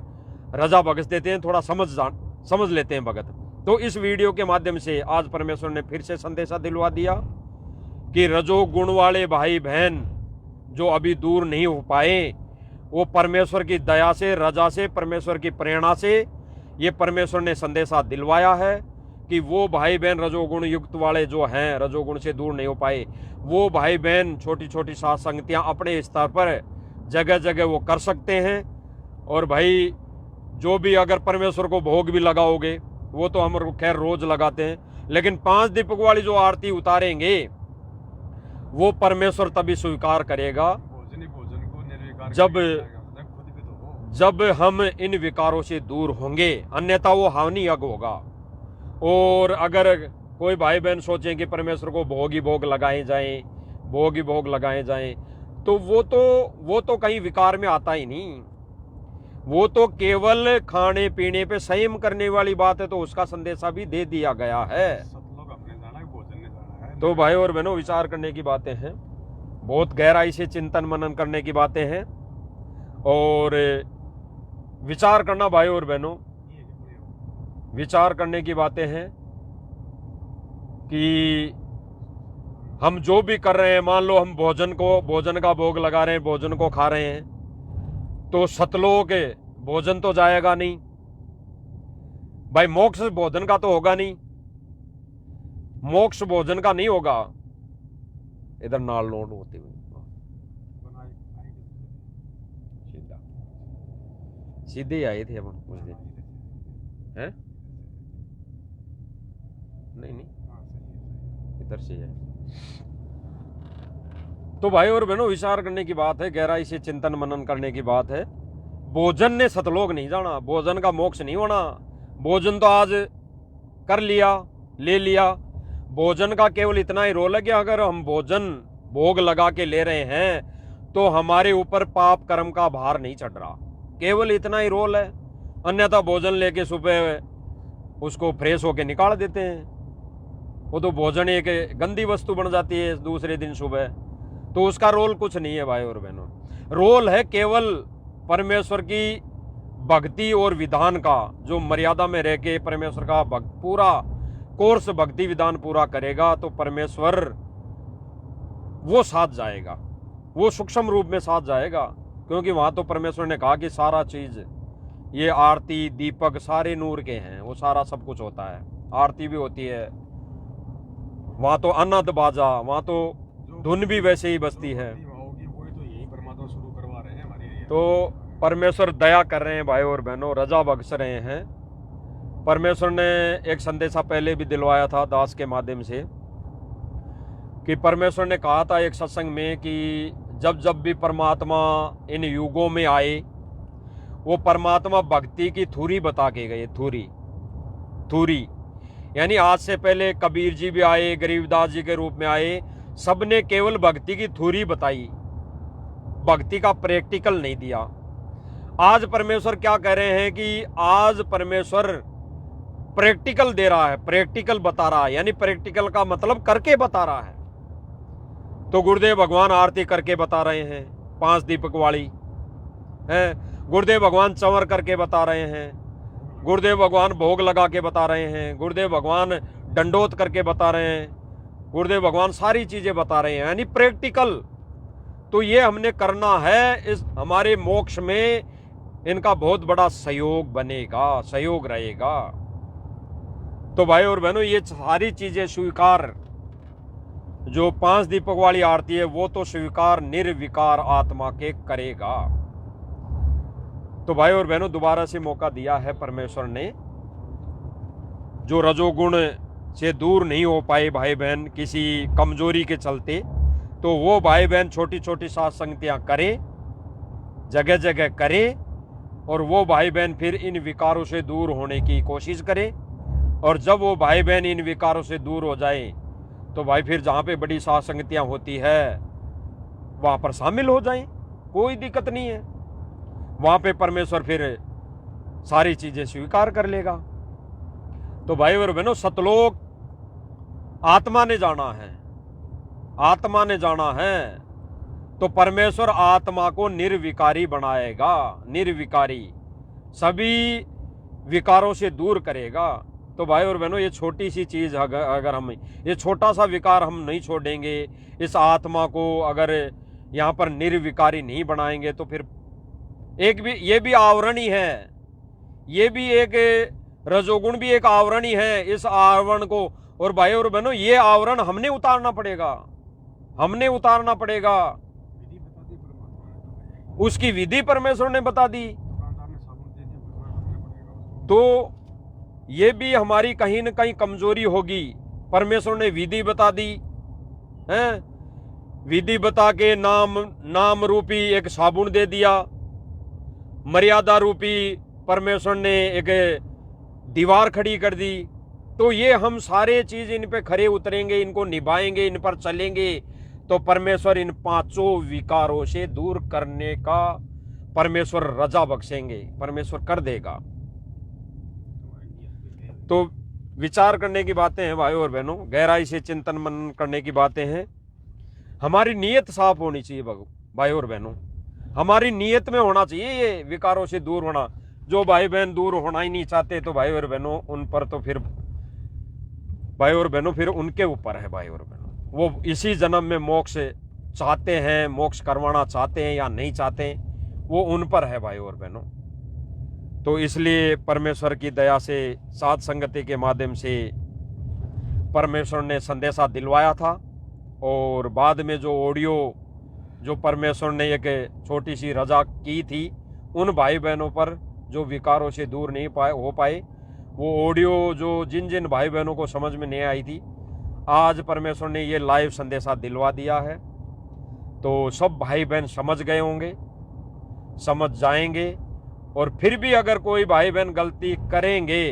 रजा बख्श देते हैं, थोड़ा समझ लेते हैं भगत। तो इस वीडियो के माध्यम से आज परमेश्वर ने फिर से संदेशा दिलवा दिया कि रजोगुण वाले भाई बहन जो अभी दूर नहीं हो पाए, वो परमेश्वर की दया से, रजा से, परमेश्वर की प्रेरणा से ये परमेश्वर ने संदेशा दिलवाया है कि वो भाई बहन रजोगुण युक्त वाले जो हैं, रजोगुण से दूर नहीं हो पाए, वो भाई बहन छोटी छोटी सात संगतियां अपने स्तर पर जगह जगह वो कर सकते हैं। और भाई जो भी अगर परमेश्वर को भोग भी लगाओगे, वो तो हम खैर रोज लगाते हैं, लेकिन 5 दीपक वाली जो आरती उतारेंगे वो परमेश्वर तभी स्वीकार करेगा जब हम इन विकारों से दूर होंगे, अन्यथा वो हानि यज्ञ होगा। और अगर कोई भाई बहन सोचें कि परमेश्वर को भोग ही भोग लगाए जाएं, भोग ही भोग लगाए जाएं, तो वो तो कहीं विकार में आता ही नहीं, वो तो केवल खाने पीने पे संयम करने वाली बात है, तो उसका संदेशा भी दे दिया गया है। तो भाई और बहनों, विचार करने की बातें हैं, बहुत गहराई से चिंतन मनन करने की बातें हैं, और विचार करना भाई और बहनों, विचार करने की बातें हैं कि हम जो भी कर रहे हैं, मान लो हम भोजन का भोग लगा रहे हैं, भोजन को खा रहे हैं, तो सतलोक भोजन तो जाएगा नहीं भाई, मोक्ष भोजन का तो होगा नहीं, मोक्ष भोजन का नहीं होगा। इधर नाल नोट होती हुई सीधे आए थे अपन कुछ दिन, हैं? नहीं इधर से है। तो भाई और बहनों, विचार करने की बात है, गहराई से चिंतन मनन करने की बात है। भोजन ने सतलोक नहीं जाना, भोजन का मोक्ष नहीं होना। भोजन तो आज कर लिया, ले लिया, भोजन का केवल इतना ही रोल है कि अगर हम भोजन भोग लगा के ले रहे हैं तो हमारे ऊपर पाप कर्म का भार नहीं चढ़ रहा, केवल इतना ही रोल है। अन्यथा भोजन लेके सुबह उसको फ्रेश होके निकाल देते हैं, वो तो भोजन एक गंदी वस्तु बन जाती है दूसरे दिन सुबह, तो उसका रोल कुछ नहीं है भाई और बहनों। रोल है केवल परमेश्वर की भक्ति और विधान का, जो मर्यादा में रह के परमेश्वर का पूरा कोर्स भक्ति विधान पूरा करेगा तो परमेश्वर वो साथ जाएगा, वो सूक्ष्म रूप में साथ जाएगा, क्योंकि वहां तो परमेश्वर ने कहा कि सारा चीज, ये आरती दीपक सारे नूर के हैं, वो सारा सब कुछ होता है, आरती भी होती है, वहां तो अनद बाजा, वहां तो धुन भी वैसे ही बजती है। तो परमेश्वर दया कर रहे हैं भाई और बहनों, रजा बख्श रहे हैं। परमेश्वर ने एक संदेशा पहले भी दिलवाया था दास के माध्यम से, कि परमेश्वर ने कहा था एक सत्संग में कि जब जब भी परमात्मा इन युगों में आए, वो परमात्मा भक्ति की थूरी बता के गए। थूरी यानी आज से पहले कबीर जी भी आए, गरीबदास जी के रूप में आए, सबने केवल भक्ति की थूरी बताई, भक्ति का प्रैक्टिकल नहीं दिया। आज परमेश्वर क्या कह रहे हैं कि आज परमेश्वर प्रैक्टिकल दे रहा है, प्रैक्टिकल बता रहा है, यानी प्रैक्टिकल का मतलब करके बता रहा है। तो गुरुदेव भगवान आरती करके बता रहे हैं 5 दीपक वाली हैं, गुरुदेव भगवान चंवर करके बता रहे हैं, गुरुदेव भगवान भोग लगा के बता रहे हैं, गुरुदेव भगवान दंडोत करके बता रहे हैं, गुरुदेव भगवान सारी चीजें बता रहे हैं, यानी प्रैक्टिकल। तो ये हमने करना है, इस हमारे मोक्ष में इनका बहुत बड़ा सहयोग बनेगा, सहयोग रहेगा। तो भाई और बहनों, ये सारी चीजें स्वीकार, जो 5 दीपक वाली आरती है वो तो स्वीकार निर्विकार आत्मा के करेगा। तो भाई और बहनों, दोबारा से मौका दिया है परमेश्वर ने, जो रजोगुण से दूर नहीं हो पाए भाई बहन किसी कमजोरी के चलते, तो वो भाई बहन छोटी छोटी सात संगतियां करें, जगह जगह करे और वो भाई बहन फिर इन विकारों से दूर होने की कोशिश करें। और जब वो भाई बहन इन विकारों से दूर हो जाए तो भाई फिर जहाँ पे बड़ी साथ संगतियाँ होती है वहाँ पर शामिल हो जाएं, कोई दिक्कत नहीं है। वहाँ पे परमेश्वर फिर सारी चीज़ें स्वीकार कर लेगा। तो भाई और बहनों, सतलोक आत्मा ने जाना है, आत्मा ने जाना है तो परमेश्वर आत्मा को निर्विकारी बनाएगा, निर्विकारी, सभी विकारों से दूर करेगा। तो भाई और बहनों, ये छोटी सी चीज़ अगर हम ये छोटा सा विकार हम नहीं छोड़ेंगे, इस आत्मा को अगर यहाँ पर निर्विकारी नहीं बनाएंगे तो फिर ये भी आवरण ही है, ये भी एक रजोगुण भी एक आवरण ही है। इस आवरण को, और भाई और बहनों, ये आवरण हमने उतारना पड़ेगा, हमने उतारना पड़ेगा। विधि बता दी परमात्मा ने, उसकी विधि परमेश्वर ने बता दी। दुकानदार ने साबुन दे दिया, भुगतान करना पड़ेगा उसको। तो ये भी हमारी कहीं न कहीं कमजोरी होगी। परमेश्वर ने विधि बता दी है, विधि बता के नाम रूपी एक साबुन दे दिया, मर्यादा रूपी परमेश्वर ने एक दीवार खड़ी कर दी। तो ये हम सारे चीज इन पे खरे उतरेंगे, इनको निभाएंगे, इन पर चलेंगे तो परमेश्वर इन पांचों विकारों से दूर करने का परमेश्वर रजा बख्शेंगे, परमेश्वर कर देगा। तो विचार करने की बातें हैं भाइयों और बहनों, गहराई से चिंतन मनन करने की बातें हैं। हमारी नीयत साफ होनी चाहिए भाइयों और बहनों, हमारी नीयत में होना चाहिए ये विकारों से दूर होना। जो भाई बहन दूर होना ही नहीं चाहते तो भाई और बहनों उन पर तो फिर भाई और बहनों फिर उनके ऊपर है भाई और बहनों, वो इसी जन्म में मोक्ष चाहते हैं, मोक्ष करवाना चाहते हैं या नहीं चाहते, वो उन पर है भाई और बहनों। तो इसलिए परमेश्वर की दया से साथ संगति के माध्यम से परमेश्वर ने संदेशा दिलवाया था। और बाद में जो ऑडियो जो परमेश्वर ने एक छोटी सी रजा की थी उन भाई बहनों पर जो विकारों से दूर नहीं हो पाए, वो ऑडियो जो जिन जिन भाई बहनों को समझ में नहीं आई थी, आज परमेश्वर ने ये लाइव संदेशा दिलवा दिया है। तो सब भाई बहन समझ गए होंगे, समझ जाएंगे। और फिर भी अगर कोई भाई बहन गलती करेंगे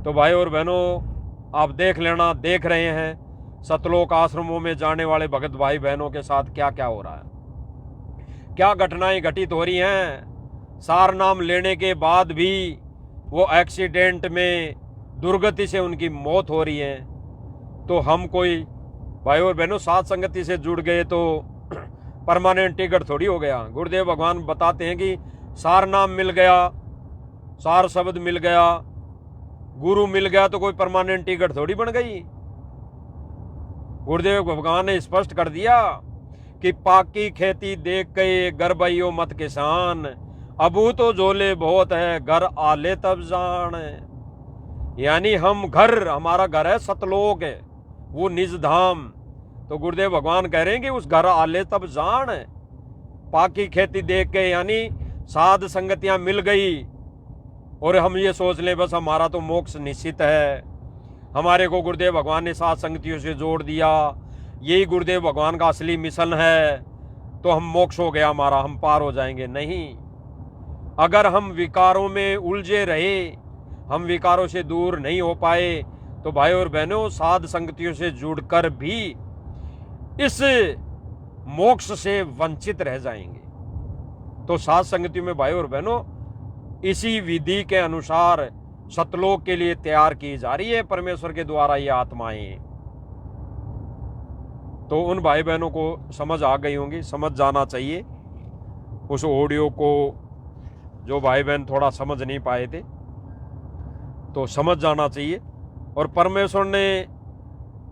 तो भाई और बहनों आप देख लेना, देख रहे हैं सतलोक आश्रमों में जाने वाले भगत भाई बहनों के साथ क्या क्या हो रहा है, क्या घटनाएं घटित हो रही हैं। सार नाम लेने के बाद भी वो एक्सीडेंट में दुर्गति से उनकी मौत हो रही है। तो हम कोई भाई और बहनों साथ संगति से जुड़ गए तो परमानेंट टिकट थोड़ी हो गया। गुरुदेव भगवान बताते हैं कि सार नाम मिल गया, सार शब्द मिल गया, गुरु मिल गया तो कोई परमानेंट टिकट थोड़ी बन गई। गुरुदेव भगवान ने स्पष्ट कर दिया कि पाकी खेती देख के गरबइयो मत किसान, अबू तो झोले बहुत है घर आले तब जान। यानी हम घर, हमारा घर है सतलोक है, वो निज धाम। तो गुरुदेव भगवान कह रहे हैं कि उस घर आले तब जान। पाकी खेती देख के यानी साध संगतियां मिल गई और हम ये सोच लें बस हमारा तो मोक्ष निश्चित है, हमारे को गुरुदेव भगवान ने साथ संगतियों से जोड़ दिया, यही गुरुदेव भगवान का असली मिशन है, तो हम मोक्ष हो गया हमारा, हम पार हो जाएंगे। नहीं, अगर हम विकारों में उलझे रहे, हम विकारों से दूर नहीं हो पाए तो भाई और बहनों साध संगतियों से जुड़कर भी इस मोक्ष से वंचित रह जाएंगे। तो साध संगतियों में भाई और बहनों इसी विधि के अनुसार सतलोक के लिए तैयार की जा रही है परमेश्वर के द्वारा ये आत्माएं। तो उन भाई बहनों को समझ आ गई होंगी, समझ जाना चाहिए उस ऑडियो को। जो भाई बहन थोड़ा समझ नहीं पाए थे तो समझ जाना चाहिए। और परमेश्वर ने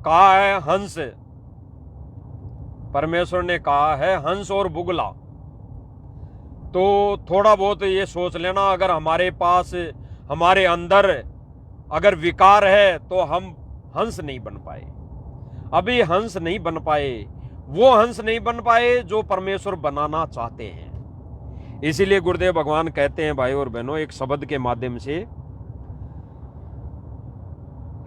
कहा है हंस, परमेश्वर ने कहा है हंस और बुगला। तो थोड़ा बहुत ये सोच लेना, अगर हमारे पास, हमारे अंदर अगर विकार है तो हम हंस नहीं बन पाए, अभी हंस नहीं बन पाए, वो हंस नहीं बन पाए जो परमेश्वर बनाना चाहते हैं। इसीलिए गुरुदेव भगवान कहते हैं भाई और बहनों एक शब्द के माध्यम से,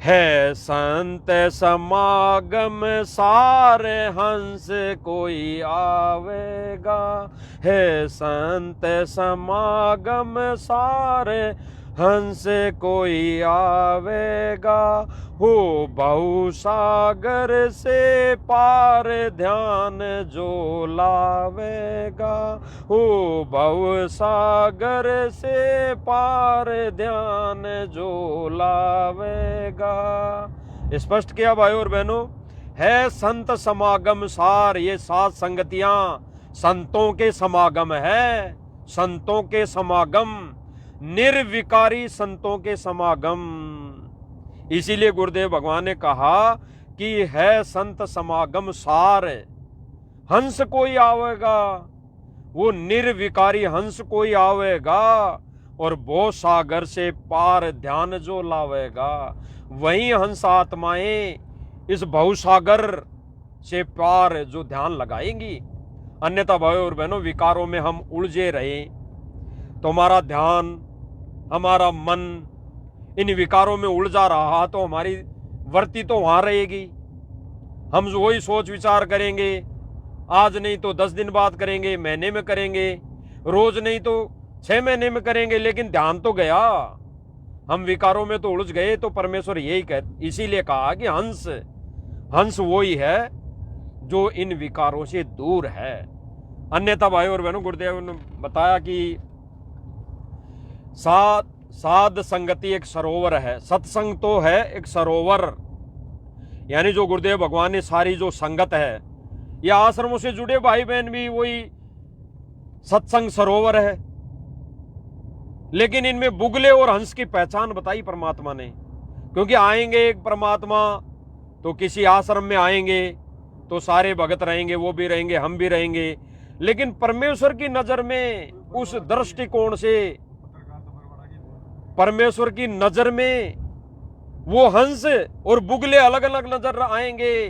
है संत समागम सारे हंस कोई आवेगा, है संत समागम सारे हंस कोई आवेगा, हो बहु सागर से पार ध्यान जो लावेगा, हो बहु सागर से पार ध्यान जो लावेगा। स्पष्ट किया भाई और बहनों, है संत समागम सार, ये सात संगतियां संतों के समागम है, संतों के समागम, निर्विकारी संतों के समागम। इसीलिए गुरुदेव भगवान ने कहा कि है संत समागम सार, हंस कोई आवेगा, वो निर्विकारी हंस कोई आवेगा, और वो सागर से पार ध्यान जो लावेगा। वही हंस आत्माएं इस बहुसागर से पार जो ध्यान लगाएंगी। अन्यथा भाइयों और बहनों, विकारों में हम उलझे रहे तो हमारा ध्यान, हमारा मन इन विकारों में उलझा रहा तो हमारी वृत्ति तो वहां रहेगी। हम वही सोच विचार करेंगे, आज नहीं तो 10 दिन बाद करेंगे, महीने में करेंगे, रोज नहीं तो 6 महीने में करेंगे, लेकिन ध्यान तो गया, हम विकारों में तो उलझ गए। तो परमेश्वर यही इसीलिए कहा कि हंस, हंस वही है जो इन विकारों से दूर है। अन्यथा भाई और बहनों, गुरुदेव ने बताया कि साध संगति एक सरोवर है, सत्संग तो है एक सरोवर। यानी जो गुरुदेव भगवान ने सारी जो संगत है, या आश्रमों से जुड़े भाई बहन भी वही सत्संग सरोवर है। लेकिन इनमें बुगले और हंस की पहचान बताई परमात्मा ने, क्योंकि आएंगे एक परमात्मा तो किसी आश्रम में आएंगे तो सारे भगत रहेंगे, वो भी रहेंगे, हम भी रहेंगे, लेकिन परमेश्वर की नजर में, उस दृष्टिकोण से, परमेश्वर की नजर में वो हंस और बुगले अलग अलग नजर आएंगे।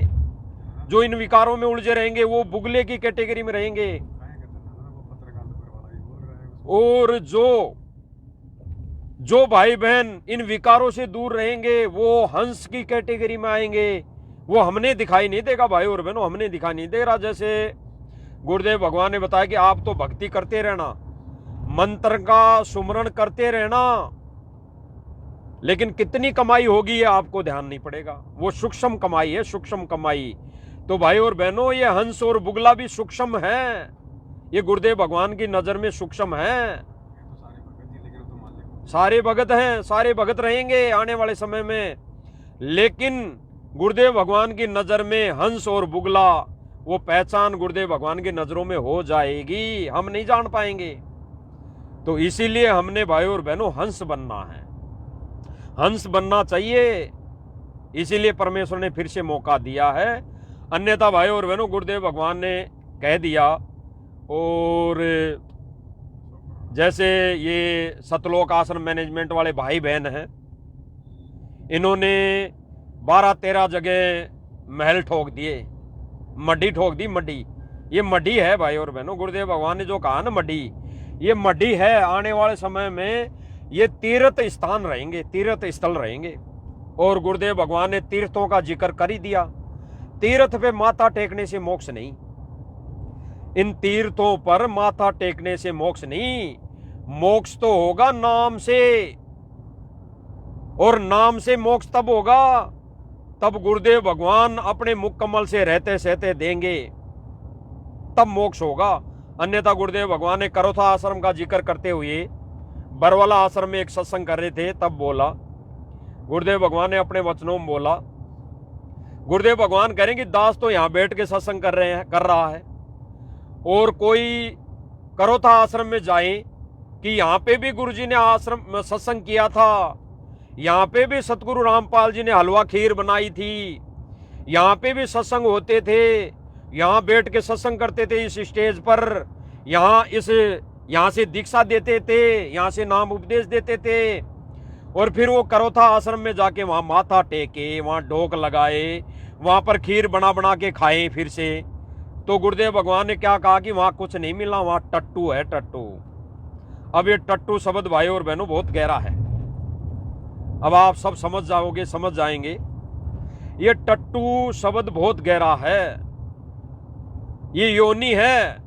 जो इन विकारों में उलझे रहेंगे वो बुगले की कैटेगरी में रहेंगे, और जो भाई बहन इन विकारों से दूर रहेंगे वो हंस की कैटेगरी में आएंगे। वो हमने दिखाई नहीं देगा भाई और बहनों, हमने दिखाई नहीं दे रहा। जैसे गुरुदेव भगवान ने बताया कि आप तो भक्ति करते रहना, मंत्र का सुमरण करते रहना, लेकिन कितनी कमाई होगी ये आपको ध्यान नहीं पड़ेगा। वो सूक्ष्म कमाई है, सूक्ष्म कमाई। तो भाई और बहनों, ये हंस और बुगला भी सूक्ष्म है, ये गुरुदेव भगवान की नजर में सूक्ष्म है। सारे भगत हैं, सारे भगत रहेंगे आने वाले समय में, लेकिन गुरुदेव भगवान की नजर में हंस और बुगला, वो पहचान गुरुदेव भगवान की नजरों में हो जाएगी, हम नहीं जान पाएंगे। तो इसीलिए हमने भाई और बहनों हंस बनना है, हंस बनना चाहिए। इसीलिए परमेश्वर ने फिर से मौका दिया है। अन्यथा भाई और बहनों, गुरुदेव भगवान ने कह दिया। और जैसे ये सतलोक आश्रम मैनेजमेंट वाले भाई बहन हैं, इन्होंने 12-13 जगह महल ठोक दिए, मड्डी ठोक दी। मड्डी, ये मड्डी है भाई और बहनों, गुरुदेव भगवान ने जो कहा ना मड्डी, ये मड्डी है। आने वाले समय में ये तीर्थ स्थान रहेंगे, तीर्थ स्थल रहेंगे। और गुरुदेव भगवान ने तीर्थों का जिक्र कर ही दिया। तीर्थ पे माथा टेकने से मोक्ष नहीं, इन तीर्थों पर माथा टेकने से मोक्ष नहीं, मोक्ष तो होगा नाम से, और नाम से मोक्ष तब होगा तब गुरुदेव भगवान अपने मुख कमल से रहते सहते देंगे, तब मोक्ष होगा। अन्यथा गुरुदेव भगवान ने करोथा आश्रम का जिक्र करते हुए बरवाला आश्रम में एक सत्संग कर रहे थे, तब बोला गुरुदेव भगवान ने अपने वचनों में बोला। गुरुदेव भगवान कह रहे हैं कि दास तो यहां बैठ के सत्संग कर रहा है, और कोई करोथा आश्रम में जाए कि यहाँ पे भी गुरुजी ने आश्रम में सत्संग किया था, यहाँ पे भी सतगुरु रामपाल जी ने हलवा खीर बनाई थी, यहाँ पे भी सत्संग होते थे, यहाँ बैठ के सत्संग करते थे इस स्टेज पर, यहाँ से दीक्षा देते थे, यहाँ से नाम उपदेश देते थे, और फिर वो करोथा आश्रम में जाके वहाँ माथा टेके, वहाँ ढोक लगाए, वहाँ पर खीर बना बना के खाए फिर से। तो गुरुदेव भगवान ने क्या कहा कि वहाँ कुछ नहीं मिला, वहाँ टट्टू है, टट्टू। अब ये टट्टू शब्द भाई और बहनों बहुत गहरा है। अब आप सब समझ जाओगे, समझ जाएंगे। ये टट्टू शब्द बहुत गहरा है। ये योनि है,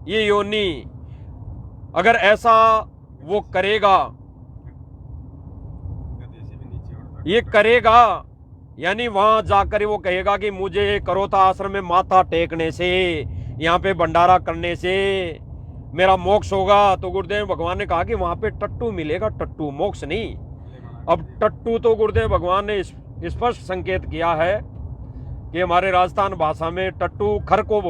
ये योनि। अगर ऐसा वो करेगा, गधे से भी नीचे उड़ता ये करेगा, यानी वहां जाकर वो कहेगा कि मुझे करोता आश्रम में माथा टेकने से, यहाँ पे भंडारा करने से मेरा मोक्ष होगा। तो गुरुदेव भगवान ने कहा कि वहां पे टट्टू मिलेगा, टट्टू, मोक्ष नहीं। अब टट्टू तो गुरुदेव भगवान ने स्पष्ट संकेत किया है कि हमारे राजस्थान भाषा में टट्टू खर को